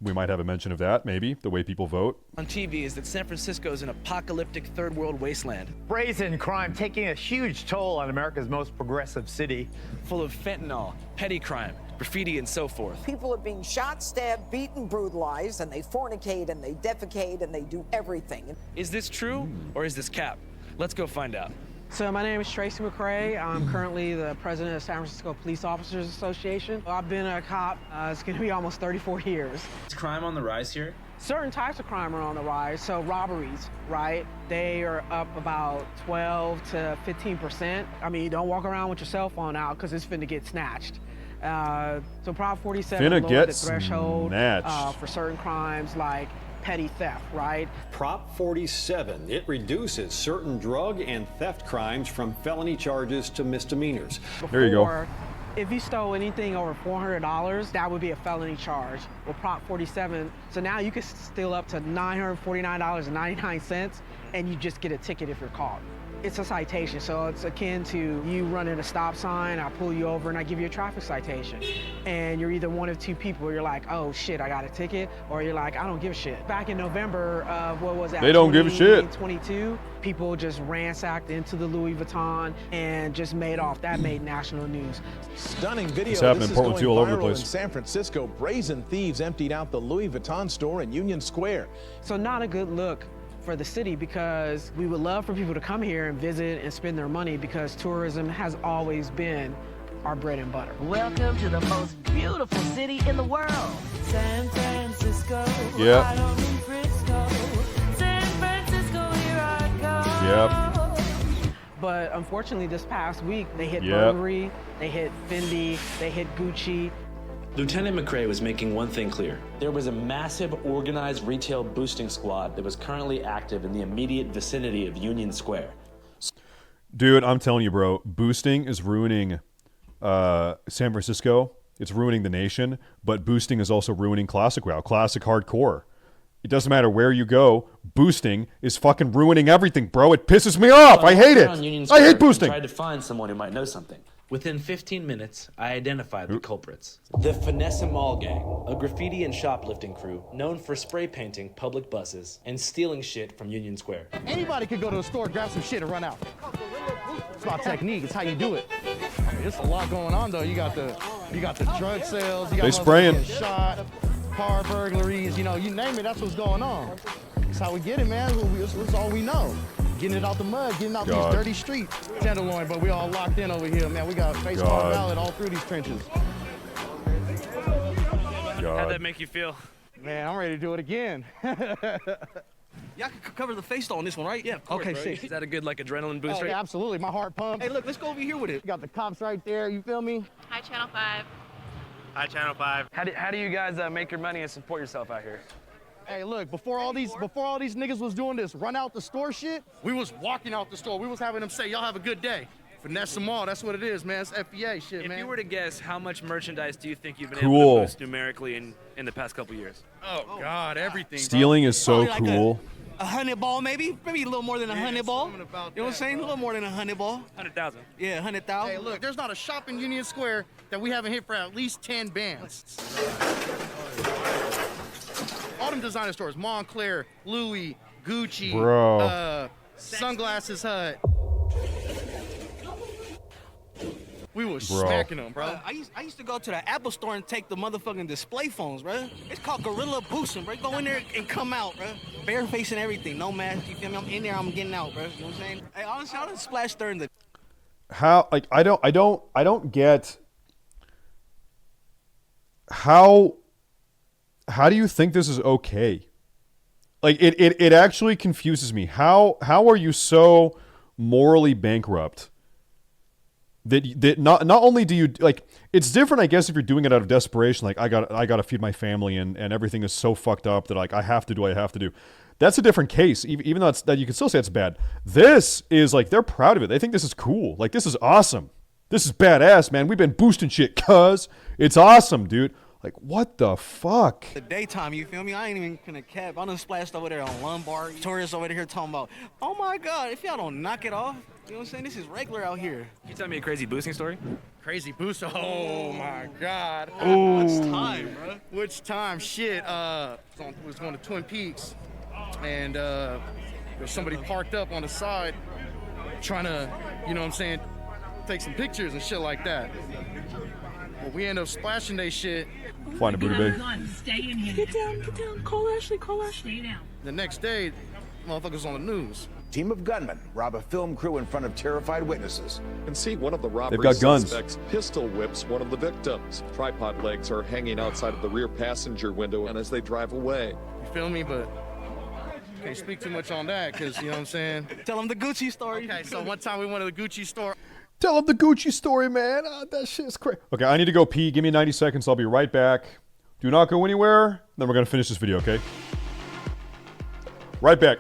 S1: We might have a mention of that, maybe, the way people vote.
S7: On TV is that San Francisco is an apocalyptic third world wasteland.
S9: Brazen crime taking a huge toll on America's most progressive city.
S7: Full of fentanyl, petty crime, graffiti, and so forth.
S10: People are being shot, stabbed, beaten, brutalized, and they fornicate and they defecate and they do everything.
S7: Is this true or is this cap? Let's go find out.
S21: So my name is Tracy McCrae. I'm currently the president of San Francisco Police Officers Association. I've been a cop, it's gonna be almost 34 years.
S6: Is crime on the rise here?
S21: Certain types of crime are on the rise. So robberies, right? They are up about 12 to 15%. I mean, don't walk around with your cell phone out because it's finna get snatched. So Prop 47 lowered the threshold for certain crimes like petty theft, right?
S22: Prop 47, it reduces certain drug and theft crimes from felony charges to misdemeanors.
S1: There you go.
S21: If you stole anything over $400, that would be a felony charge. Well, Prop 47, so now you can steal up to $949.99 and you just get a ticket if you're caught. It's a citation, so it's akin to you running a stop sign, I pull you over and I give you a traffic citation. And you're either one of 2 people, you're like, oh shit, I got a ticket, or you're like, I don't give a shit. Back in November of, what was that?
S1: They don't give a shit.
S21: 22, people just ransacked into the Louis Vuitton and just made off. That made national news.
S23: Stunning video.
S1: It's happening
S23: This
S1: in
S23: is
S1: Portland
S23: going
S1: too, all over the
S23: viral
S1: place.
S23: in San Francisco. Brazen thieves emptied out the Louis Vuitton store in Union Square.
S21: So not a good look for the city, because we would love for people to come here and visit and spend their money, because tourism has always been our bread and butter.
S4: Welcome to the most beautiful city in the world, San Francisco.
S1: Yep.
S4: I don't mean Frisco. San Francisco, here I go.
S1: Yep.
S21: But unfortunately, this past week, they hit
S1: Yep.
S21: Burberry, they hit Fendi, they hit Gucci.
S6: Lieutenant McRae was making one thing clear. There was a massive organized retail boosting squad that was currently active in the immediate vicinity of Union Square.
S1: Dude, I'm telling you, bro, boosting is ruining San Francisco. It's ruining the nation, but boosting is also ruining classic WoW, classic hardcore. It doesn't matter where you go, boosting is fucking ruining everything, bro. It pisses me off. I hate it. I hate boosting.
S6: I tried to find someone who might know something. Within 15 minutes, I identified the culprits. The Finesse Mall Gang, a graffiti and shoplifting crew known for spray painting public buses and stealing shit from Union Square.
S8: Anybody could go to the store, grab some shit, and run out. It's about technique. It's how you do it. I mean, there's a lot going on though. You got the drug sales. You got
S1: They spraying.
S8: getting shot, car burglaries. You know, you name it. That's what's going on. That's how we get it, man. That's all we know. Getting it out the mud, getting out
S1: God.
S8: these dirty streets. Tenderloin, but we all locked in over here, man. We got baseball
S1: God.
S8: ballot all through these trenches.
S14: How'd that make you feel?
S8: Man, I'm ready to do it again.
S14: Y'all can cover the face on this one, right? Yeah, of course,
S21: Okay,
S14: bro.
S21: sick.
S14: Is that a good, like, adrenaline boost?
S8: Oh,
S14: right?
S8: yeah, absolutely. My heart pumped.
S14: Hey, look, let's go over here with it.
S8: You got the cops right there. You feel me?
S15: Hi, Channel 5.
S14: Hi, Channel 5. How do you guys make your money and support yourself out here?
S8: Hey, look, before all these niggas was doing this run out the store shit, we was walking out the store. We was having them say, y'all have a good day. Finesse them all. That's what it is, man. It's FBA shit, man.
S14: If you were to guess, how much merchandise do you think you've been
S1: Cool.
S14: able to boost numerically in the past couple years?
S8: Oh, God, everything.
S1: Stealing is so
S14: Probably like
S1: cool.
S14: A 100 ball, maybe a little more than a 100 ball. You know what I'm saying? A little more than a 100 ball. 100,000. Yeah, 100,000.
S8: Hey, look, there's not a shop in Union Square that we haven't hit for at least 10 bands. All them designer stores, Montclair, Louis, Gucci,
S1: Bro.
S8: Sunglasses Hut. We was
S1: Bro.
S8: smacking them, bro.
S14: I used to go to the Apple store and take the motherfucking display phones, bro. It's called Gorilla Boosting, bro. Go in there and come out, bro. Bare face and everything, no mask. You feel me? I'm in there, I'm getting out, bro. You know what I'm saying? Hey, honestly, I done splashed during the.
S1: How, like, I don't get how do you think this is okay? Like, it actually confuses me. How are you so morally bankrupt that not only do you, like, it's different, I guess, if you're doing it out of desperation, like I got to feed my family and everything is so fucked up that, like, I have to do. That's a different case. Even though that you can still say it's bad. This is like, they're proud of it. They think this is cool. Like, this is awesome. This is badass, man. We've been boosting shit, cuz it's awesome, dude. Like, what the fuck?
S14: The daytime, you feel me? I ain't even gonna cap. I done splashed over there on Lombard. Tourists over here talking about, oh my God, if y'all don't knock it off, you know what I'm saying? This is regular out here. Can you tell me a crazy boosting story?
S8: Crazy booster. Oh my God.
S14: Which time, bro?
S8: Which time? Shit. Was going to Twin Peaks, and there's somebody parked up on the side, trying to, you know what I'm saying, take some pictures and shit like that. Well, we end up splashing they shit.
S1: Find a booty bag.
S4: Stay in here. Get down. Call Ashley. Stay down.
S8: The next day, motherfuckers on the news.
S16: Team of gunmen rob a film crew in front of terrified witnesses.
S20: And see, one of the robbery
S1: got guns.
S20: suspects pistol whips one of the victims. Tripod legs are hanging outside of the rear passenger window, and as they drive away.
S8: You feel me? But can't speak too much on that, because, you know what I'm saying?
S14: Tell them the Gucci story.
S8: Okay, so one time we went to the Gucci store.
S1: Tell him the Gucci story, man. That shit's crazy. Okay, I need to go pee. Give me 90 seconds. I'll be right back. Do not go anywhere. Then we're going to finish this video, okay? Right back.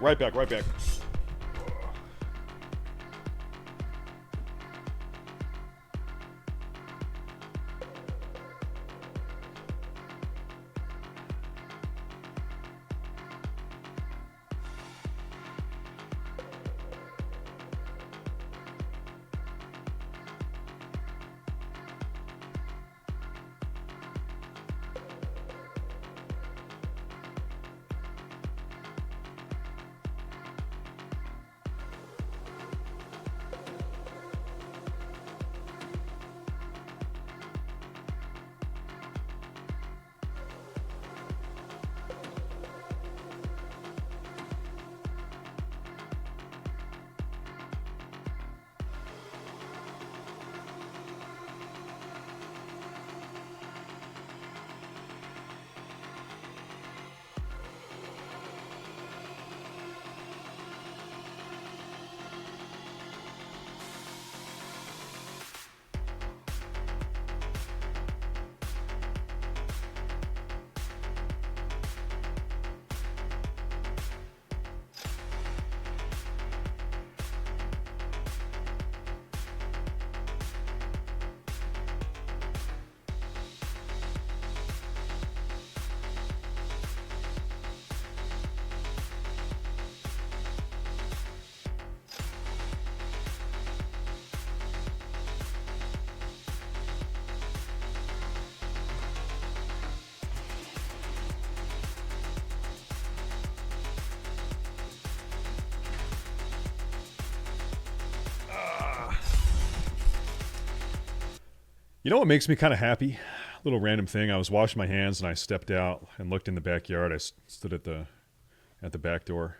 S1: You know what makes me kind of happy? Little random thing. I was washing my hands and I stepped out and looked in the backyard. I stood at the back door,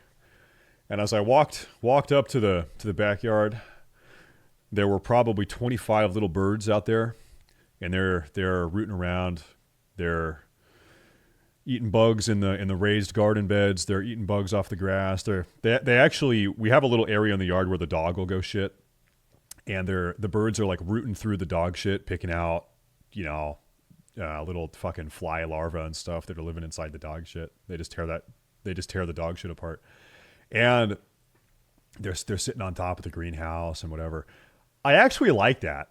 S1: and as I walked up to the backyard, there were probably 25 little birds out there, and they're rooting around. They're eating bugs in the raised garden beds. They're eating bugs off the grass. They actually, we have a little area in the yard where the dog will go shit, and the birds are like rooting through the dog shit, picking out, you know, little fucking fly larvae and stuff that are living inside the dog shit. They just tear the dog shit apart, and they're sitting on top of the greenhouse and whatever. I actually like that.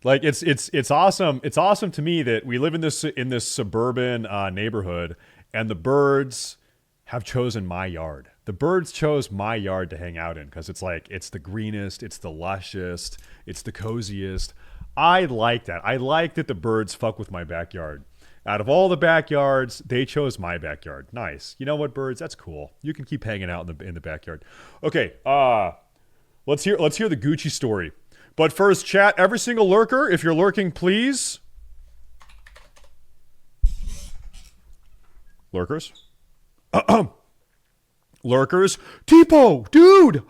S1: Like it's awesome. It's awesome to me that we live in this suburban neighborhood, and the birds have chosen my yard. The birds chose my yard to hang out in because it's like it's the greenest, it's the lushest, it's the coziest. I like that. I like that the birds fuck with my backyard. Out of all the backyards, they chose my backyard. Nice. You know what, birds? That's cool. You can keep hanging out in the backyard. Okay. Let's hear the Gucci story. But first, chat, every single lurker, if you're lurking, please. Lurkers. Lurkers. Tipo, dude.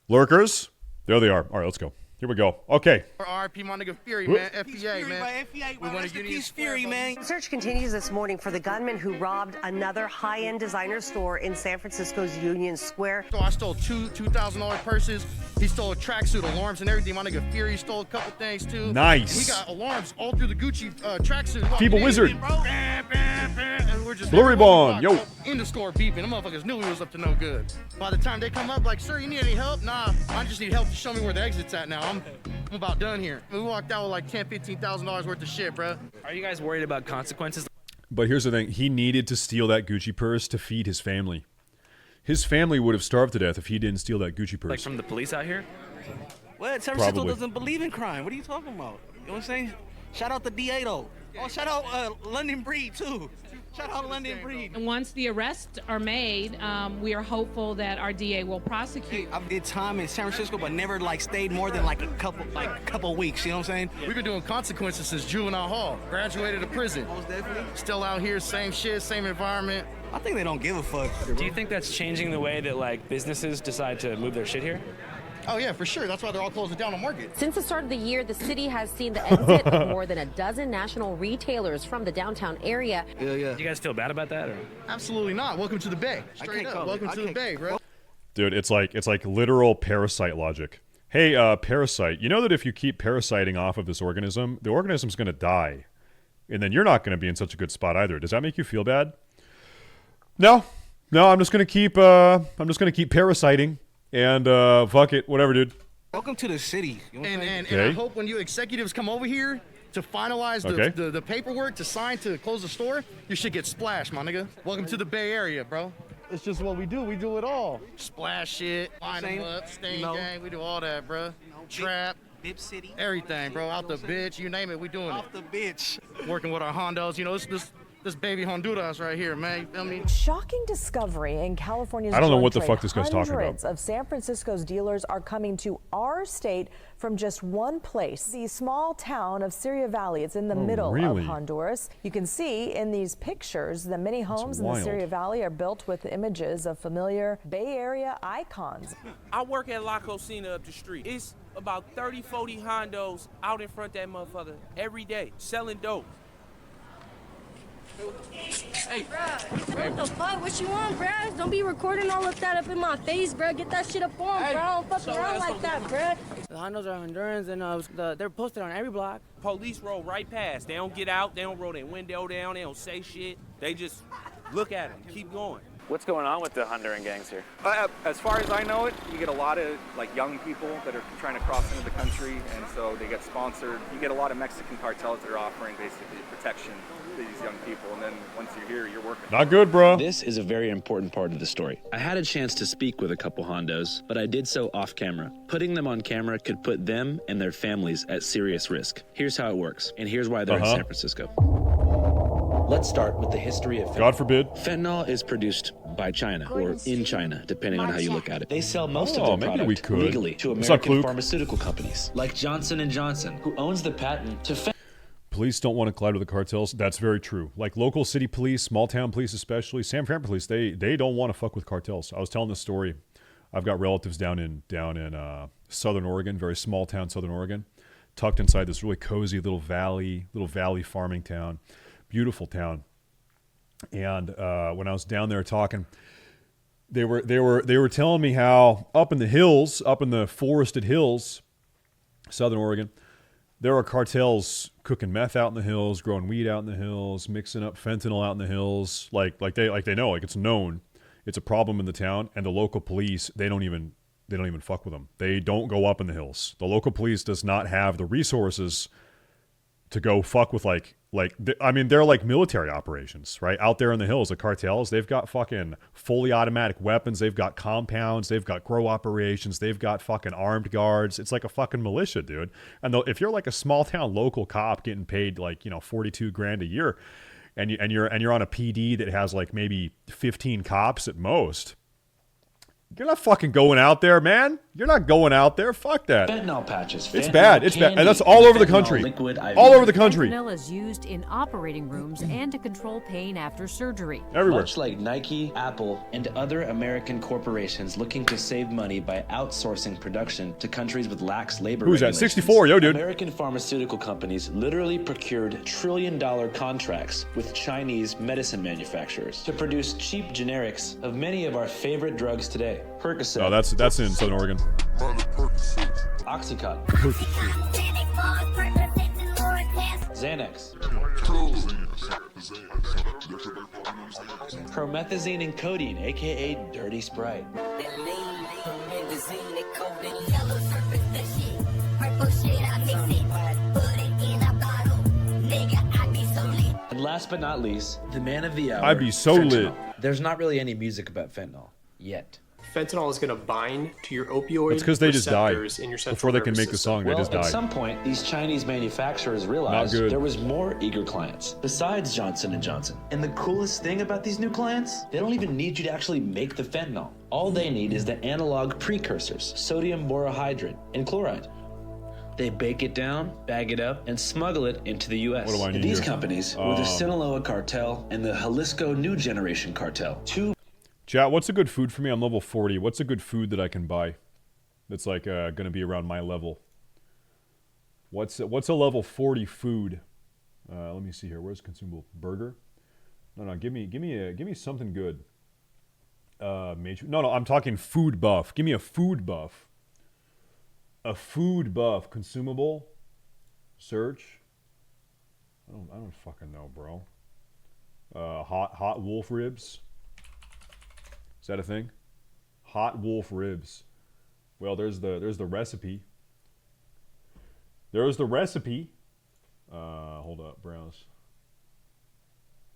S1: Lurkers. There they are. All right, let's go. Here we go. Okay.
S8: RP, my nigga Fury, man. FBA, man.
S14: We want to Peace Fury, man.
S12: Search continues this morning for the gunman who robbed another high-end designer store in San Francisco's Union Square.
S8: So I stole two $2,000 purses. He stole a tracksuit, alarms, and everything. My nigga Fury stole a couple things too.
S1: Nice.
S8: We got alarms all through the Gucci tracksuit.
S1: Feeble Wizard.
S8: And we're just
S1: Blurry Bond. Yo.
S8: In the store beeping. The motherfuckers knew we was up to no good. By the time they come up, like, sir, you need any help? Nah, I just need help to show me where the exit's at now. I'm about done here. We walked out with like $10,000-$15,000 worth of shit, bro.
S6: Are you guys worried about consequences?
S1: But here's the thing. He needed to steal that Gucci purse to feed his family. His family would have starved to death if he didn't steal that Gucci purse.
S6: Like from the police out here?
S14: What? San Francisco doesn't believe in crime. What are you talking about? You know what I'm saying? Shout out the DA, though. Oh, shout out London Breed, too. Shout out London Breed.
S13: And once the arrests are made, we are hopeful that our DA will prosecute.
S14: I did time in San Francisco, but never like stayed more than like a couple weeks. You know what I'm saying?
S8: We've been doing consequences since juvenile hall. Graduated to prison.
S14: Most definitely.
S8: Still out here, same shit, same environment.
S14: I think they don't give a fuck.
S6: Do you think that's changing the way that like businesses decide to move their shit here?
S8: Oh yeah, for sure. That's why they're all closing down on Market.
S17: Since the start of the year, the city has seen the exit of more than a dozen national retailers from the downtown area.
S8: Yeah.
S6: Do you guys feel bad about that, or?
S8: Absolutely not. Welcome to the Bay. Straight up. Welcome to the Bay, bro.
S1: Dude, it's like literal parasite logic. Hey, parasite, you know that if you keep parasiting off of this organism, the organism's going to die. And then you're not going to be in such a good spot either. Does that make you feel bad? No, I'm just going to keep parasiting. And fuck it, whatever, dude.
S14: Welcome to the city. You know
S8: and I hope when you executives come over here to finalize the paperwork to sign to close the store, your shit gets splashed, my nigga. Welcome to the Bay Area, bro. It's just what we do. We do it all. Splash shit, line them up, stain gang. We do all that, bro. Trap.
S14: Bip City.
S8: Everything, bro. Out the bitch, you name it, we doing it.
S14: Out the bitch.
S8: Working with our Hondos, you know, this baby Honduras right here, man. You feel me?
S18: Shocking discovery in California's
S1: I don't know what the
S18: drug
S1: fuck
S18: trade.
S1: this guy's talking about.
S18: Hundreds of San Francisco's dealers are coming to our state from just one place, the small town of Syria Valley. It's in the middle of Honduras. You can see in these pictures the many homes in the Syria Valley are built with images of familiar Bay Area icons.
S19: I work at La Cocina up the street. It's about 30, 40 Hondos out in front of that motherfucker every day selling dope.
S24: Hey, what the fuck? What you want, bruh? Don't be recording all of that up in my face, bruh. Get that shit up on, bro. I don't fuck around like that, bruh.
S19: The Hondos are Hondurans, and they're posted on every block. Police roll right past. They don't get out. They don't roll their window down. They don't say shit. They just look at them, keep going.
S25: What's going on with the Honduran gangs here?
S26: As far as I know it, you get a lot of like young people that are trying to cross into the country, and so they get sponsored. You get a lot of Mexican cartels that are offering basically protection to these young people, and then once you're here, you're working.
S1: Not good, bro.
S6: This is a very important part of the story. I had a chance to speak with a couple Hondos, but I did so off camera. Putting them on camera could put them and their families at serious risk. Here's how it works, and here's why they're in San Francisco. Let's start with the history of fentanyl.
S1: God forbid.
S6: Fentanyl is produced by China or in China, depending on how you look at it. They sell most of their product legally to American pharmaceutical companies like Johnson & Johnson, who owns the patent to fentanyl.
S1: Police don't want to collide with the cartels. That's very true. Like local city police, small town police especially, San Fran police, they don't want to fuck with cartels. I was telling this story. I've got relatives down in Southern Oregon, very small town Southern Oregon, tucked inside this really cozy little valley farming town, beautiful town. And when I was down there talking, they were telling me how up in the hills, up in the forested hills, Southern Oregon, there are cartels cooking meth out in the hills, growing weed out in the hills, mixing up fentanyl out in the hills. Like they know, like it's known, it's a problem in the town, and the local police they don't even fuck with them. They don't go up in the hills. The local police does not have the resources to go fuck with they're like military operations, right? Out there in the hills, the cartels, they've got fucking fully automatic weapons. They've got compounds. They've got grow operations. They've got fucking armed guards. It's like a fucking militia, dude. And if you're like a small town local cop getting paid like, $42,000 a year and you're on a PD that has like maybe 15 cops at most, you're not fucking going out there, man. You're not going out there. Fuck that.
S6: Fentanyl patches.
S1: It's bad. It's bad. And that's all over the country. All over the country.
S2: Fentanyl is used in operating rooms and to control pain after surgery.
S1: Everywhere.
S6: Much like Nike, Apple, and other American corporations looking to save money by outsourcing production to countries with lax labor
S1: Who's that?
S6: regulations.
S1: 64, yo, dude.
S6: American pharmaceutical companies literally procured trillion-dollar contracts with Chinese medicine manufacturers to produce cheap generics of many of our favorite drugs today. Percocet.
S1: Oh, that's in Southern Oregon.
S6: Oxycontin. Xanax. Promethazine and codeine, aka Dirty Sprite. And last but not least, the man of the hour.
S1: I'd be so lit.
S6: There's not really any music about fentanyl yet.
S3: Fentanyl is going to bind to your opioid
S1: It's because they just died
S3: receptors in your central
S1: before they can
S3: nervous
S1: make the
S3: system.
S1: song. They just
S6: At
S1: died.
S6: some point, these Chinese manufacturers realized there was more eager clients besides Johnson & Johnson. And the coolest thing about these new clients, they don't even need you to actually make the fentanyl. All they need is the analog precursors, sodium borohydride and chloride. They bake it down, bag it up, and smuggle it into the U.S.
S1: What do I
S6: And
S1: need
S6: these
S1: here?
S6: companies were the Sinaloa cartel and the Jalisco New Generation cartel.
S1: Chat, what's a good food for me? I'm level 40. What's a good food that I can buy that's like going to be around my level? What's a level 40 food? Let me see here. Where's consumable? Burger? No, give me something good. No, I'm talking food buff. Give me a food buff. A food buff consumable. Search. I don't fucking know, bro. Hot wolf ribs. Is that a thing? Hot wolf ribs. Well, there's the recipe. There's the recipe. Hold up, browse.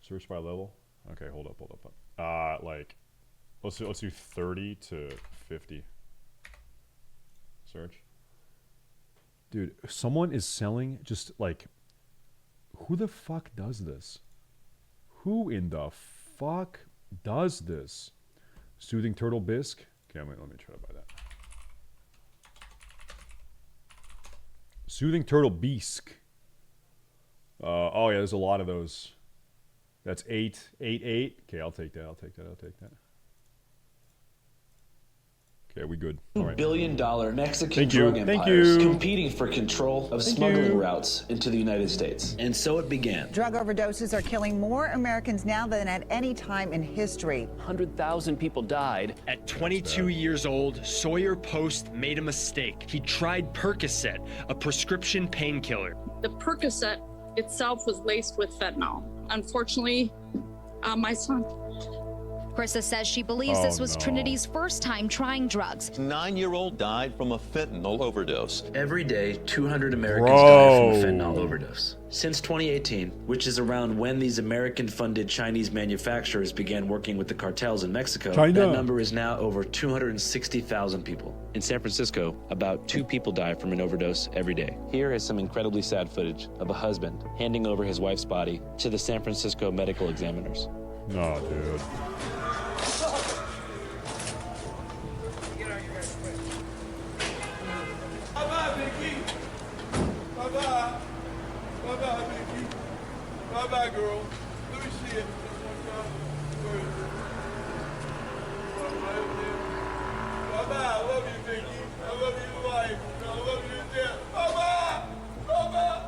S1: Search by level. Okay, hold up. Let's do 30 to 50. Search. Dude, someone is selling just like, who the fuck does this? Who in the fuck does this? Soothing turtle bisque. Okay, let me try to buy that. Soothing turtle bisque. Oh yeah, there's a lot of those. That's 8. Okay, I'll take that. Okay, we good. All right.
S6: $2 billion Mexican
S1: Thank you.
S6: drug
S1: Thank
S6: empires
S1: you.
S6: competing for control of smuggling routes into the United States. And so it began.
S5: Drug overdoses are killing more Americans now than at any time in history.
S9: 100,000 people died.
S10: At 22 years old, Sawyer Post made a mistake. He tried Percocet, a prescription painkiller.
S11: The Percocet itself was laced with fentanyl. Unfortunately, my son.
S27: Krista says she believes this was Trinity's first time trying drugs.
S28: 9-year-old died from a fentanyl overdose.
S6: Every day, 200 Americans die from a fentanyl overdose. Since 2018, which is around when these American-funded Chinese manufacturers began working with the cartels in Mexico,
S1: China.
S6: that number is now over 260,000 people. In San Francisco, about 2 people die from an overdose every day. Here is some incredibly sad footage of a husband handing over his wife's body to the San Francisco medical examiners.
S1: Oh, dude.
S4: Bye-bye, girl. Let me see it. Bye-bye. I love you, Vicky. I love you to life. I love you to death. Bye-bye. Bye-bye.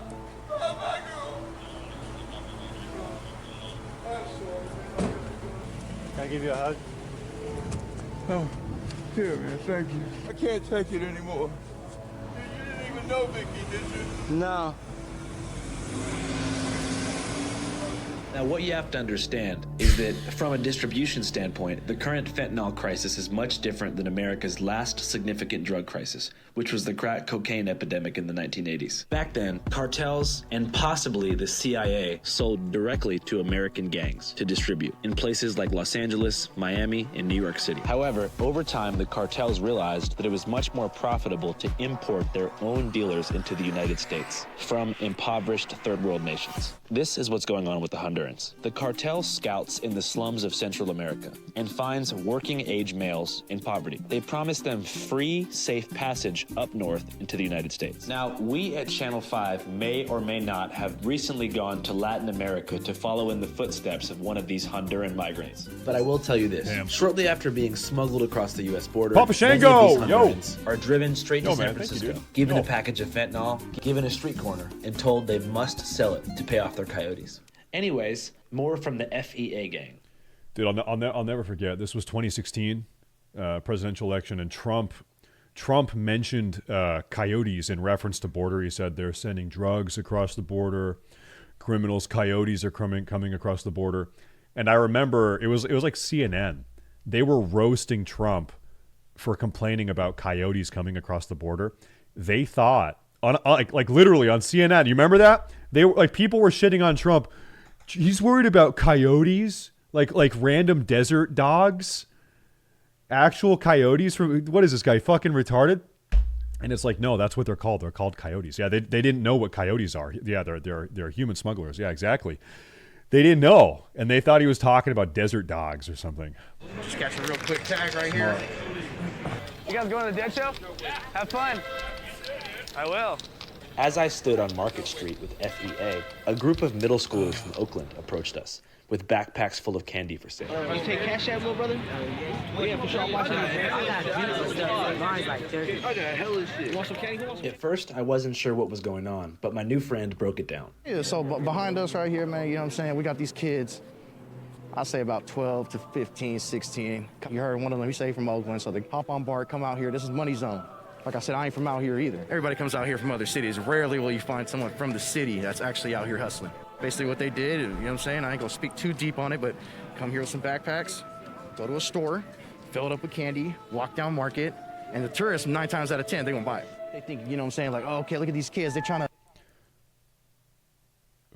S4: Bye-bye, girl. I'm sorry.
S7: Can I give you a hug?
S4: Oh, here, man. Thank you. I can't take it anymore. You didn't even know Vicky, did you?
S7: No.
S6: Now, what you have to understand is that from a distribution standpoint, the current fentanyl crisis is much different than America's last significant drug crisis, which was the crack cocaine epidemic in the 1980s. Back then, cartels and possibly the CIA sold directly to American gangs to distribute in places like Los Angeles, Miami, and New York City. However, over time, the cartels realized that it was much more profitable to import their own dealers into the United States from impoverished third world nations. This is what's going on with the Hondurans. The cartel scouts in the slums of Central America and finds working-age males in poverty. They promise them free, safe passage up north into the United States. Now, we at Channel 5 may or may not have recently gone to Latin America to follow in the footsteps of one of these Honduran migrants. But I will tell you this. Shortly after being smuggled across the U.S. border,
S1: Papa Shango!
S6: many of these Hondurans are driven straight to
S1: Yo,
S6: San
S1: man, thank you,
S6: Francisco,
S1: dude.
S6: given
S1: Yo.
S6: a package of fentanyl, given a street corner, and told they must sell it to pay off their coyotes. Anyways, more from the FEA gang.
S1: Dude, I'll never forget. This was 2016 presidential election, and Trump mentioned coyotes in reference to border. He said they're sending drugs across the border, criminals, coyotes are coming across the border. And I remember it was like CNN. They were roasting Trump for complaining about coyotes coming across the border. They thought like literally on CNN. You remember that? They were like, people were shitting on Trump. He's worried about coyotes, like random desert dogs, actual coyotes from, what is this guy, fucking retarded? And it's like, no, that's what they're called. They're called coyotes. Yeah, they didn't know what coyotes are. Yeah, they're human smugglers. Yeah, exactly. They didn't know, and they thought he was talking about desert dogs or something.
S8: Just catch a real quick tag right here.
S7: You guys going to the dead show? Have fun. I will.
S6: As I stood on Market Street with FEA, a group of middle schoolers from Oakland approached us with backpacks full of candy for sale.
S14: You take cash out, little brother? Oh, yeah, for sure. I'm watching I got hella shit. You want some candy?
S6: At first, I wasn't sure what was going on, but my new friend broke it down.
S8: Yeah, so behind us right here, man, you know what I'm saying? We got these kids, I say about 12 to 15, 16. You heard one of them, he say from Oakland, so they hop on board, come out here. This is money zone. Like I said, I ain't from out here either. Everybody comes out here from other cities. Rarely will you find someone from the city that's actually out here hustling. Basically what they did, you know what I'm saying? I ain't gonna speak too deep on it, but come here with some backpacks, go to a store, fill it up with candy, walk down Market, and the tourists, 9 times out of 10, they gonna buy it. They think, you know what I'm saying, like, oh, okay, look at these kids, they're trying to.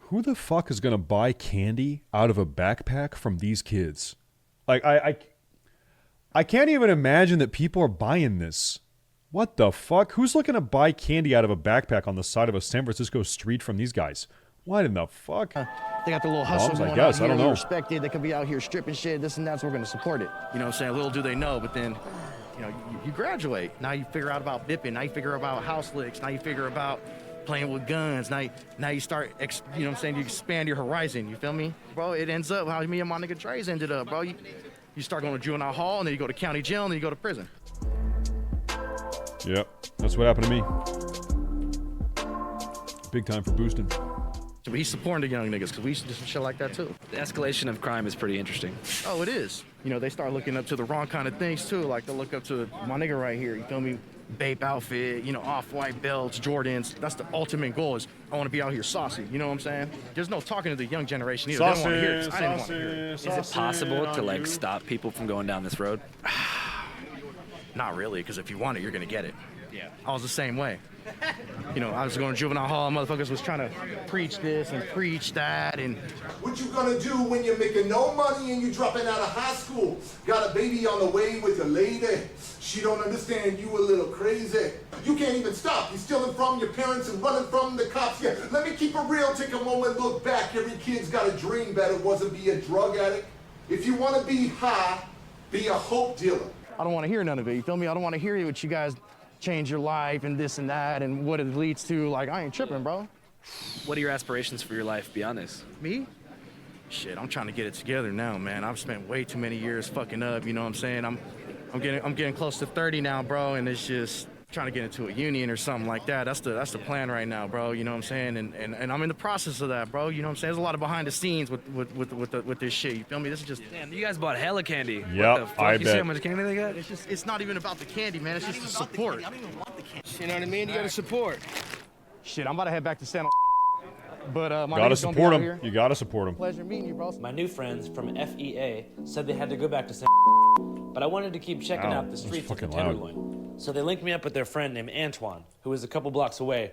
S1: Who the fuck is gonna buy candy out of a backpack from these kids? Like, I can't even imagine that people are buying this. What the fuck? Who's looking to buy candy out of a backpack on the side of a San Francisco street from these guys? What in the fuck?
S8: They got the little hustle going
S1: I guess.
S8: out here.
S1: I don't know.
S8: Respected. They could be out here stripping shit, this and that, so we're going to support it. You know what I'm saying? Little do they know, but then, you know, you graduate. Now you figure out about bipping. Now you figure about house licks. Now you figure about playing with guns. Now you start, you know what I'm saying? You expand your horizon. You feel me? Bro, it ends up how me and my nigga Dre's ended up, bro. You start going to juvenile hall, and then you go to county jail, and then you go to prison.
S1: Yep, that's what happened to me. Big time for boosting.
S8: But he's supporting the young niggas because we used to do some shit like that too.
S6: The escalation of crime is pretty interesting.
S8: Oh, it is. You know, they start looking up to the wrong kind of things too. Like they look up to my nigga right here. You feel me? Bape outfit, you know, off-white belts, Jordans. That's the ultimate goal is I want to be out here saucy. You know what I'm saying? There's no talking to the young generation either.
S1: Saucy,
S8: they don't want to hear it. I didn't want to hear it.
S6: Is it possible to like stop people from going down this road?
S8: Not really, because if you want it, you're gonna get it. Yeah. I was the same way. You know, I was going to juvenile hall, motherfuckers was trying to preach this and preach that, and
S4: What you gonna do when you're making no money and you dropping out of high school? Got a baby on the way with your lady. She don't understand you a little crazy. You can't even stop. You're stealing from your parents and running from the cops. Yeah, let me keep it real. Take a moment, look back. Every kid's got a dream that it wasn't be a drug addict. If you want to be high, be a hope dealer.
S8: I don't want to hear none of it. You feel me? I don't want to hear what you guys change your life and this and that and what it leads to. Like, I ain't tripping, bro.
S6: What are your aspirations for your life? Be honest.
S8: Me? Shit, I'm trying to get it together now, man. I've spent way too many years fucking up, you know what I'm saying? I'm getting close to 30 now, bro, and it's just trying to get into a union or something like that. That's the plan right now, bro, you know what I'm saying? And I'm in the process of that, bro, you know what I'm saying? There's a lot of behind the scenes with this shit, you feel me? This is just...
S6: Damn, you guys bought hella candy.
S1: Yep,
S6: What the fuck?
S1: I
S6: You see how
S1: bet.
S6: much candy they got?
S8: It's not even about the candy, man. It's just the support.
S14: I don't even want the candy.
S8: You know what I mean? You gotta support. Shit, I'm about to head back to San but my
S1: Gotta
S8: niggas gonna be
S1: support
S8: out
S1: him.
S8: here.
S1: You gotta support him.
S8: Pleasure meeting you, bro.
S6: My new friends from FEA said they had to go back to San but I wanted to keep checking
S1: Wow,
S6: out the
S1: that's
S6: streets of the
S1: fucking loud.
S6: Tenderloin. So they linked me up with their friend named Antoine, who was a couple blocks away.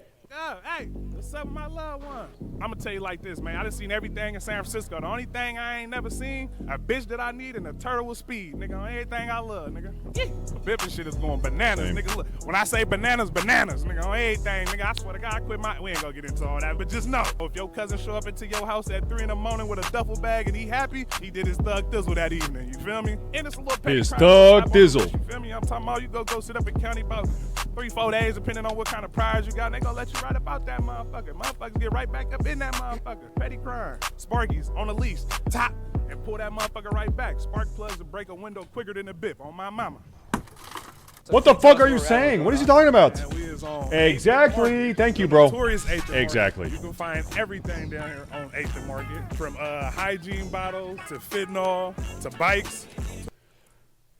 S12: Hey, what's up with my loved one? I'm gonna tell you like this, man. I done seen everything in San Francisco. The only thing I ain't never seen, a bitch that I need and a turtle with speed, nigga, on everything I love, nigga. The Bippin shit is going bananas, nigga. Look, when I say bananas, bananas, nigga, on everything, nigga. I swear to God, I quit my, we ain't gonna get into all that, but just know, if your cousin show up into your house at 3 in the morning with a duffel bag and he happy, he did his thug thizzle that evening, you feel me? And it's a little petty
S1: His
S12: crime.
S1: thug
S12: You
S1: thizzle.
S12: feel me? I'm talking about you go sit up in county about 3-4 days, depending on what kind of prize you got, and they gonna let you write about that motherfucker. Motherfuckers get right back up in that motherfucker. Petty crime. Sparkies on the leash. Top. And pull that motherfucker right back. Spark plugs to break a window quicker than a bip on my mama.
S1: What the fuck are you saying? What is he talking about? Exactly. Thank you, bro.
S12: Notorious 8th Market.
S1: Exactly.
S12: You can find everything down here on 8th Market. From hygiene bottles to fentanyl to bikes.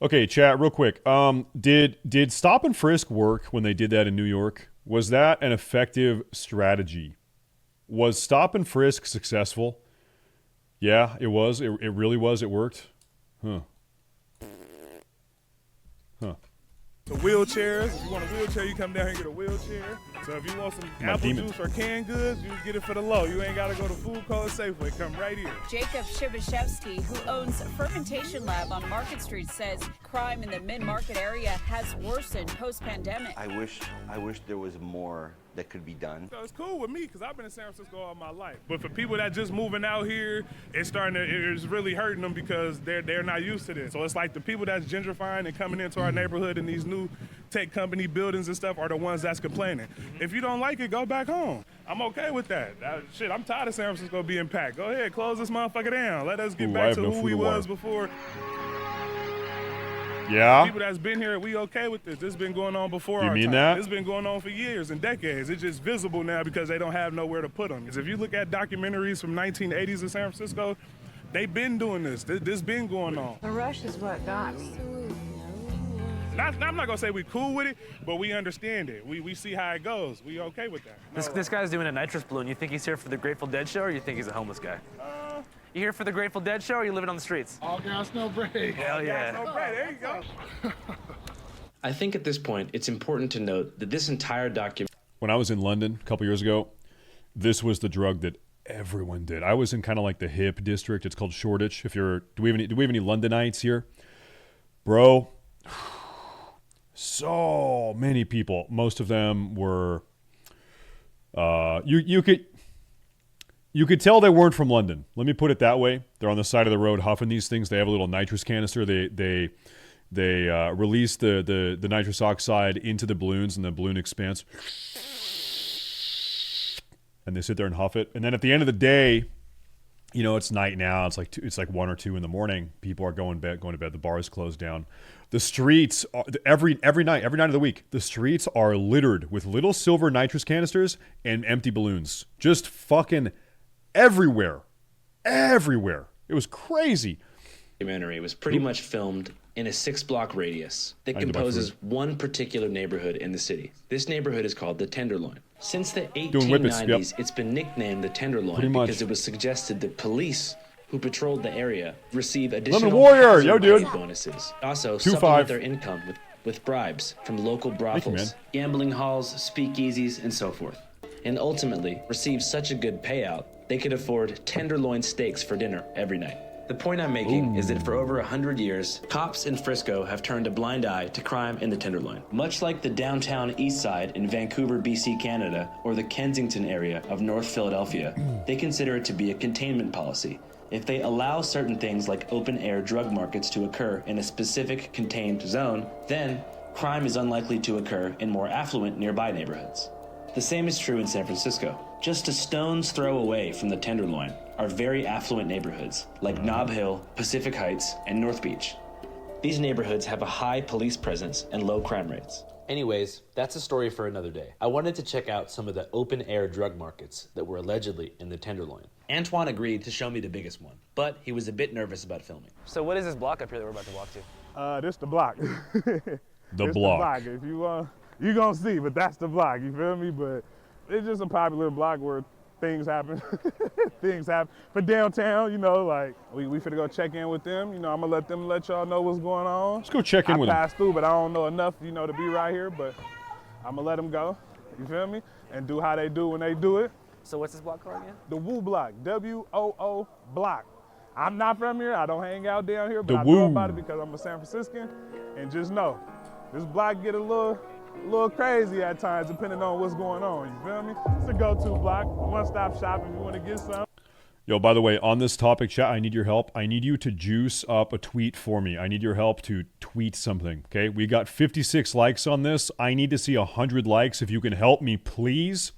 S1: Okay, chat, real quick. Did stop and frisk work when they did that in New York? Was that an effective strategy? Was stop and frisk successful? Yeah, it was. It really was. It worked. Huh.
S12: To wheelchairs. If you want a wheelchair, you come down here and get a wheelchair. So if you want some apple juice or canned goods, you get it for the low. You ain't got to go to Food Court Safeway. Come right here.
S13: Jacob Shibashevsky, who owns Fermentation Lab on Market Street, says crime in the mid-market area has worsened post-pandemic.
S15: I wish there was more that could be done.
S12: So it's cool with me because I've been in San Francisco all my life. But for people that just moving out here, it's really hurting them because they're not used to this. So it's like the people that's gentrifying and coming into our neighborhood in these new tech company buildings and stuff are the ones that's complaining. If you don't like it, go back home. I'm okay with that. Shit, I'm tired of San Francisco being packed. Go ahead, close this motherfucker down. Let us get back to who we was before.
S1: Yeah.
S12: People that's been here, we okay with this. This has been going on before
S1: You
S12: our
S1: mean
S12: time.
S1: that?
S12: This has been going on for years and decades. It's just visible now because they don't have nowhere to put them. Because if you look at documentaries from 1980s in San Francisco, they've been doing this. This been going on.
S13: The rush is what got me.
S12: I'm not gonna say we cool with it, but we understand it. We see how it goes. We okay with that.
S6: This guy's doing a nitrous balloon. You think he's here for the Grateful Dead show, or you think he's a homeless guy? You here for the Grateful Dead show, or you living on the streets?
S12: All gas, no break.
S6: Hell yeah.
S12: All gas, no break. There you go.
S6: I think at this point, it's important to note that this entire document...
S1: When I was in London a couple years ago, this was the drug that everyone did. I was in kind of like the hip district. It's called Shoreditch. Do we have any Londonites here? Bro, so many people. Most of them were... You could tell they weren't from London. Let me put it that way. They're on the side of the road huffing these things. They have a little nitrous canister. They release the nitrous oxide into the balloons, and the balloon expands. And they sit there and huff it. And then at the end of the day, you know, it's night now. It's like 1 or 2 in the morning. People are going to bed. The bar is closed down. The streets are, every night of the week, the streets are littered with little silver nitrous canisters and empty balloons. Just fucking everywhere. It was crazy.
S6: documentary was pretty much filmed in a 6-block radius that composes one particular neighborhood in the city. This neighborhood is called the Tenderloin. Since the 1890s, it's been nicknamed the Tenderloin because it was suggested that police who patrolled the area receive additional bonuses. Also, supplement their income with bribes from local brothels, gambling halls, speakeasies, and so forth. And ultimately, receive such a good payout, they could afford tenderloin steaks for dinner every night. The point I'm making is that for over 100 years, cops in Frisco have turned a blind eye to crime in the Tenderloin. Much like the downtown east side in Vancouver, BC, Canada, or the Kensington area of North Philadelphia, they consider it to be a containment policy. If they allow certain things like open-air drug markets to occur in a specific contained zone, then crime is unlikely to occur in more affluent nearby neighborhoods. The same is true in San Francisco. Just a stone's throw away from the Tenderloin are very affluent neighborhoods like Nob Hill, Pacific Heights, and North Beach. These neighborhoods have a high police presence and low crime rates.
S16: Anyways, that's a story for another day. I wanted to check out some of the open-air drug markets that were allegedly in the Tenderloin. Antoine agreed to show me the biggest one, but he was a bit nervous about filming.
S25: So what is this block up here that we're about to walk to?
S12: This the block.
S1: The
S12: It's
S1: block.
S12: If you gonna see, but that's the block. You feel me? But it's just a popular block where things happen. Things happen for downtown. You know, like we finna go check in with them. You know, I'm gonna let y'all know what's going on.
S1: Let's go check in with them.
S12: I passed through, but I don't know enough, you know, to be right here. But I'm gonna let them go. You feel me? And do how they do when they do it.
S25: So what's this block called again?
S12: The Woo Block. WOO Block. I'm not from here. I don't hang out down here, but
S1: The
S12: I
S1: Woo.
S12: know about it because I'm a San Franciscan. And just know, this block get a little crazy at times depending on what's going on. You feel me? It's a go-to block, one-stop shop if you want to get some.
S1: Yo, by the way, on this topic, chat, I need your help. I need you to juice up a tweet for me. I need your help to tweet something, okay? We got 56 likes on this. I need to see 100 likes. If you can help me, please.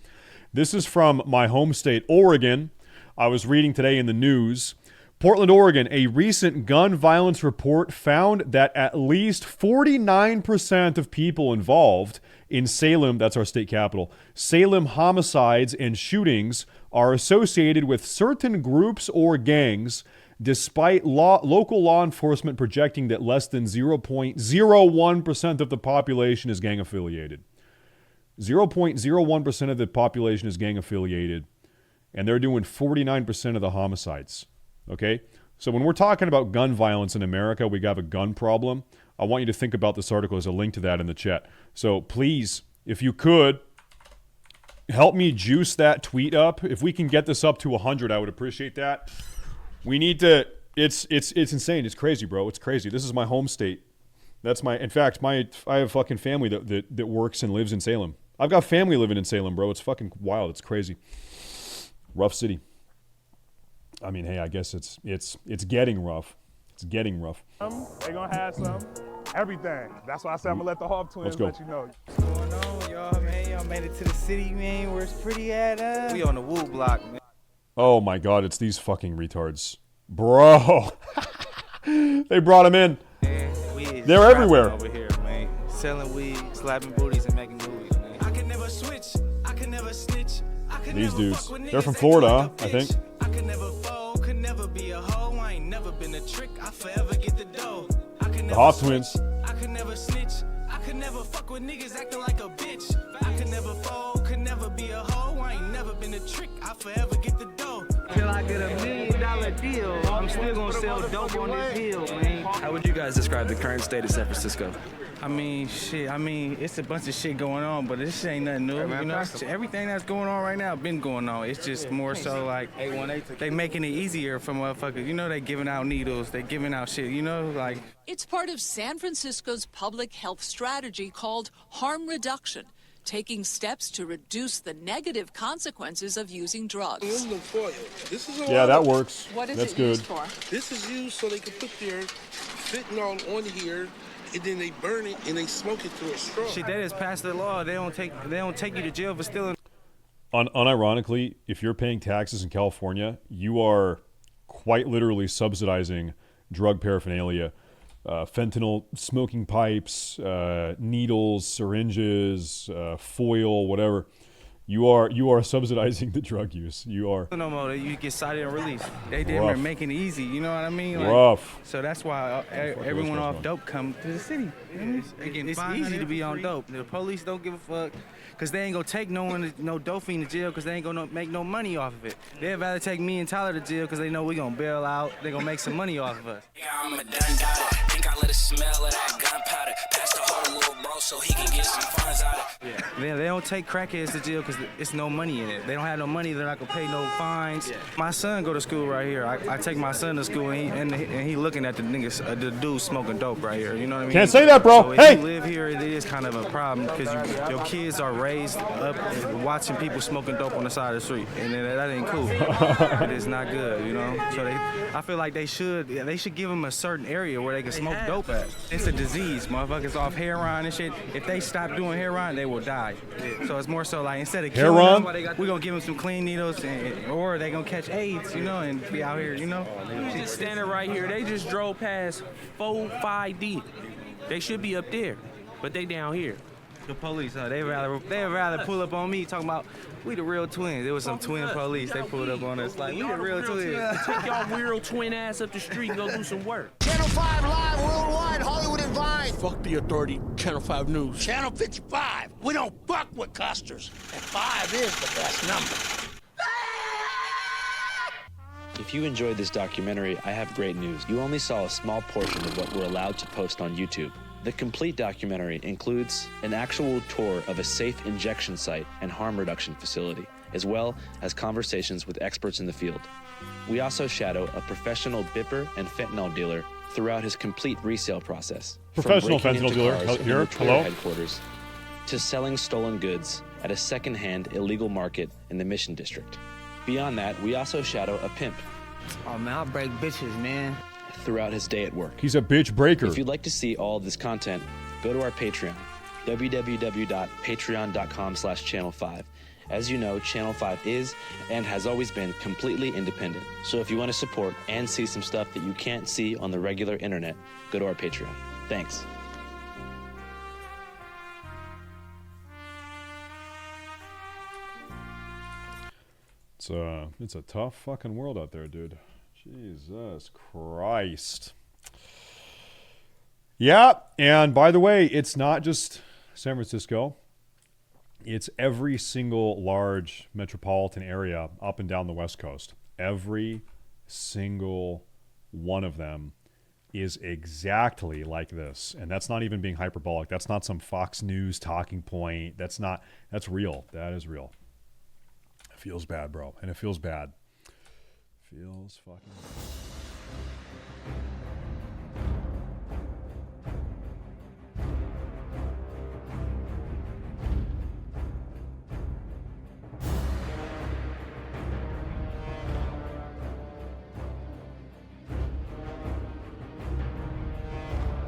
S1: This is from my home state, Oregon. I was reading today in the news. Portland, Oregon, a recent gun violence report found that at least 49% of people involved in Salem, that's our state capital, Salem homicides and shootings are associated with certain groups or gangs, despite local law enforcement projecting that less than 0.01% of the population is gang affiliated. 0.01% of the population is gang affiliated, and they're doing 49% of the homicides. Okay? So when we're talking about gun violence in America, we have a gun problem. I want you to think about this article. There's a link to that in the chat. So please, if you could, help me juice that tweet up. If we can get this up to 100, I would appreciate that. We need to, it's insane. It's crazy, bro. It's crazy. This is my home state. That's my, in fact, I have fucking family that works and lives in Salem. I've got family living in Salem, bro. It's fucking wild. It's crazy. Rough city. I mean, hey, I guess it's getting rough. It's getting rough.
S12: They gonna have some, everything. That's why I said I'm gonna let the Hawk twins let you know.
S17: What's going on, y'all, man? Y'all made it to the city, man, where it's pretty at. We on the Woo Block, man.
S1: Oh my God, it's these fucking retards. Bro. They brought them in.
S17: Man,
S1: they're everywhere.
S17: Over here, man. Selling weed, slapping booties, and making movies, man. I can never switch. I can never snitch.
S1: These dudes. They're from Florida, huh? I think.
S17: I can never fold, could never be a hoe. I ain't never been a trick. I forever get the dough.
S1: The Hawk twins.
S17: I could never snitch. I could never fuck with niggas acting like a bitch. I could never fold, could never be a hoe. I ain't never been a trick. I forever get the dough. Till I get $1 million deal, I'm still gonna sell dope on this hill, man.
S25: How would you guys describe the current state of San Francisco?
S17: I mean, shit. I mean, it's a bunch of shit going on, but this shit ain't nothing new. You know, everything that's going on right now been going on. It's just more so like they making it easier for motherfuckers. You know, they giving out needles, they giving out shit. You know, like.
S18: It's part of San Francisco's public health strategy called harm reduction, taking steps to reduce the negative consequences of using drugs.
S1: Yeah, that works.
S18: What is
S1: That's
S18: it
S1: good.
S18: used for?
S20: This is used so they can put their fentanyl on here, and then they burn it and they smoke it through a straw.
S17: Shit, they just passed the law. They don't take you to jail for stealing.
S1: Unironically, if you're paying taxes in California, you are quite literally subsidizing drug paraphernalia, fentanyl, smoking pipes, needles, syringes, foil, whatever. You are subsidizing the drug use. You are.
S17: No more. You get cited and released. They are making it easy. You know what I mean? Like,
S1: rough.
S17: So that's why everyone off dope come to the city. It's easy to be on dope. The police don't give a fuck. Because they ain't going to take no dope fiend to jail because they ain't going to make no money off of it. They'd rather take me and Tyler to jail because they know we going to bail out. They're going to make some money off of us.
S21: Yeah, I'm a done daughter. Think I let it smell of that gunpowder. Pass the whole little bro so he can get some funds out of it.
S17: Yeah. They don't take crackheads to jail because it's no money in it. They don't have no money. They're not gonna pay no fines. Yeah. My son go to school right here. I take my son to school, and he looking at the niggas, the dude smoking dope right here. You know what I mean?
S1: Can't say that, bro.
S17: So
S1: Hey!
S17: If you live here, it is kind of a problem because your kids are raised up watching people smoking dope on the side of the street, and that ain't cool. It is not good, you know. So I feel like they should give them a certain area where they can smoke dope at. It's a disease, motherfuckers off heroin and shit. If they stop doing heroin, they will die. So it's more so like instead of killing them, we gonna give them some clean needles, or they gonna catch AIDS, you know, and be out here, you know.
S2: She's standing right here. They just drove past 4-5 deep. They should be up there, but they down here.
S17: The police, they rather pull up on me talking about we the real twins. There was some twin police. They pulled up on us like we the real twins.
S2: Take y'all real twin ass up the street and go do some work.
S3: Channel 5 live worldwide, Hollywood and Vine.
S20: Fuck the authority, Channel 5 News.
S3: Channel 55. We don't fuck with custers. And 5 is the best number.
S6: If you enjoyed this documentary, I have great news. You only saw a small portion of what we're allowed to post on YouTube. The complete documentary includes an actual tour of a safe injection site and harm reduction facility, as well as conversations with experts in the field. We also shadow a professional bipper and fentanyl dealer throughout his complete resale process.
S1: Professional
S6: from breaking
S1: fentanyl
S6: into
S1: dealer.
S6: cars in
S1: Here,
S6: the Twitter
S1: hello?
S6: headquarters to selling stolen goods at a secondhand illegal market in the Mission District. Beyond that, we also shadow a pimp.
S2: Oh man, I'll break bitches, man.
S6: Throughout his day at work.
S1: He's a bitch breaker.
S6: If you'd like to see all of this content, go to our Patreon, www.patreon.com/channel5. As you know, Channel 5 is and has always been completely independent. So if you want to support and see some stuff that you can't see on the regular internet, go to our Patreon. Thanks.
S1: It's a tough fucking world out there, dude. Jesus Christ. Yeah, and by the way, it's not just San Francisco. It's every single large metropolitan area up and down the West Coast. Every single one of them is exactly like this. And that's not even being hyperbolic. That's not some Fox News talking point. That's real. That is real. It feels bad, bro. And it feels bad. Feels fucking bad.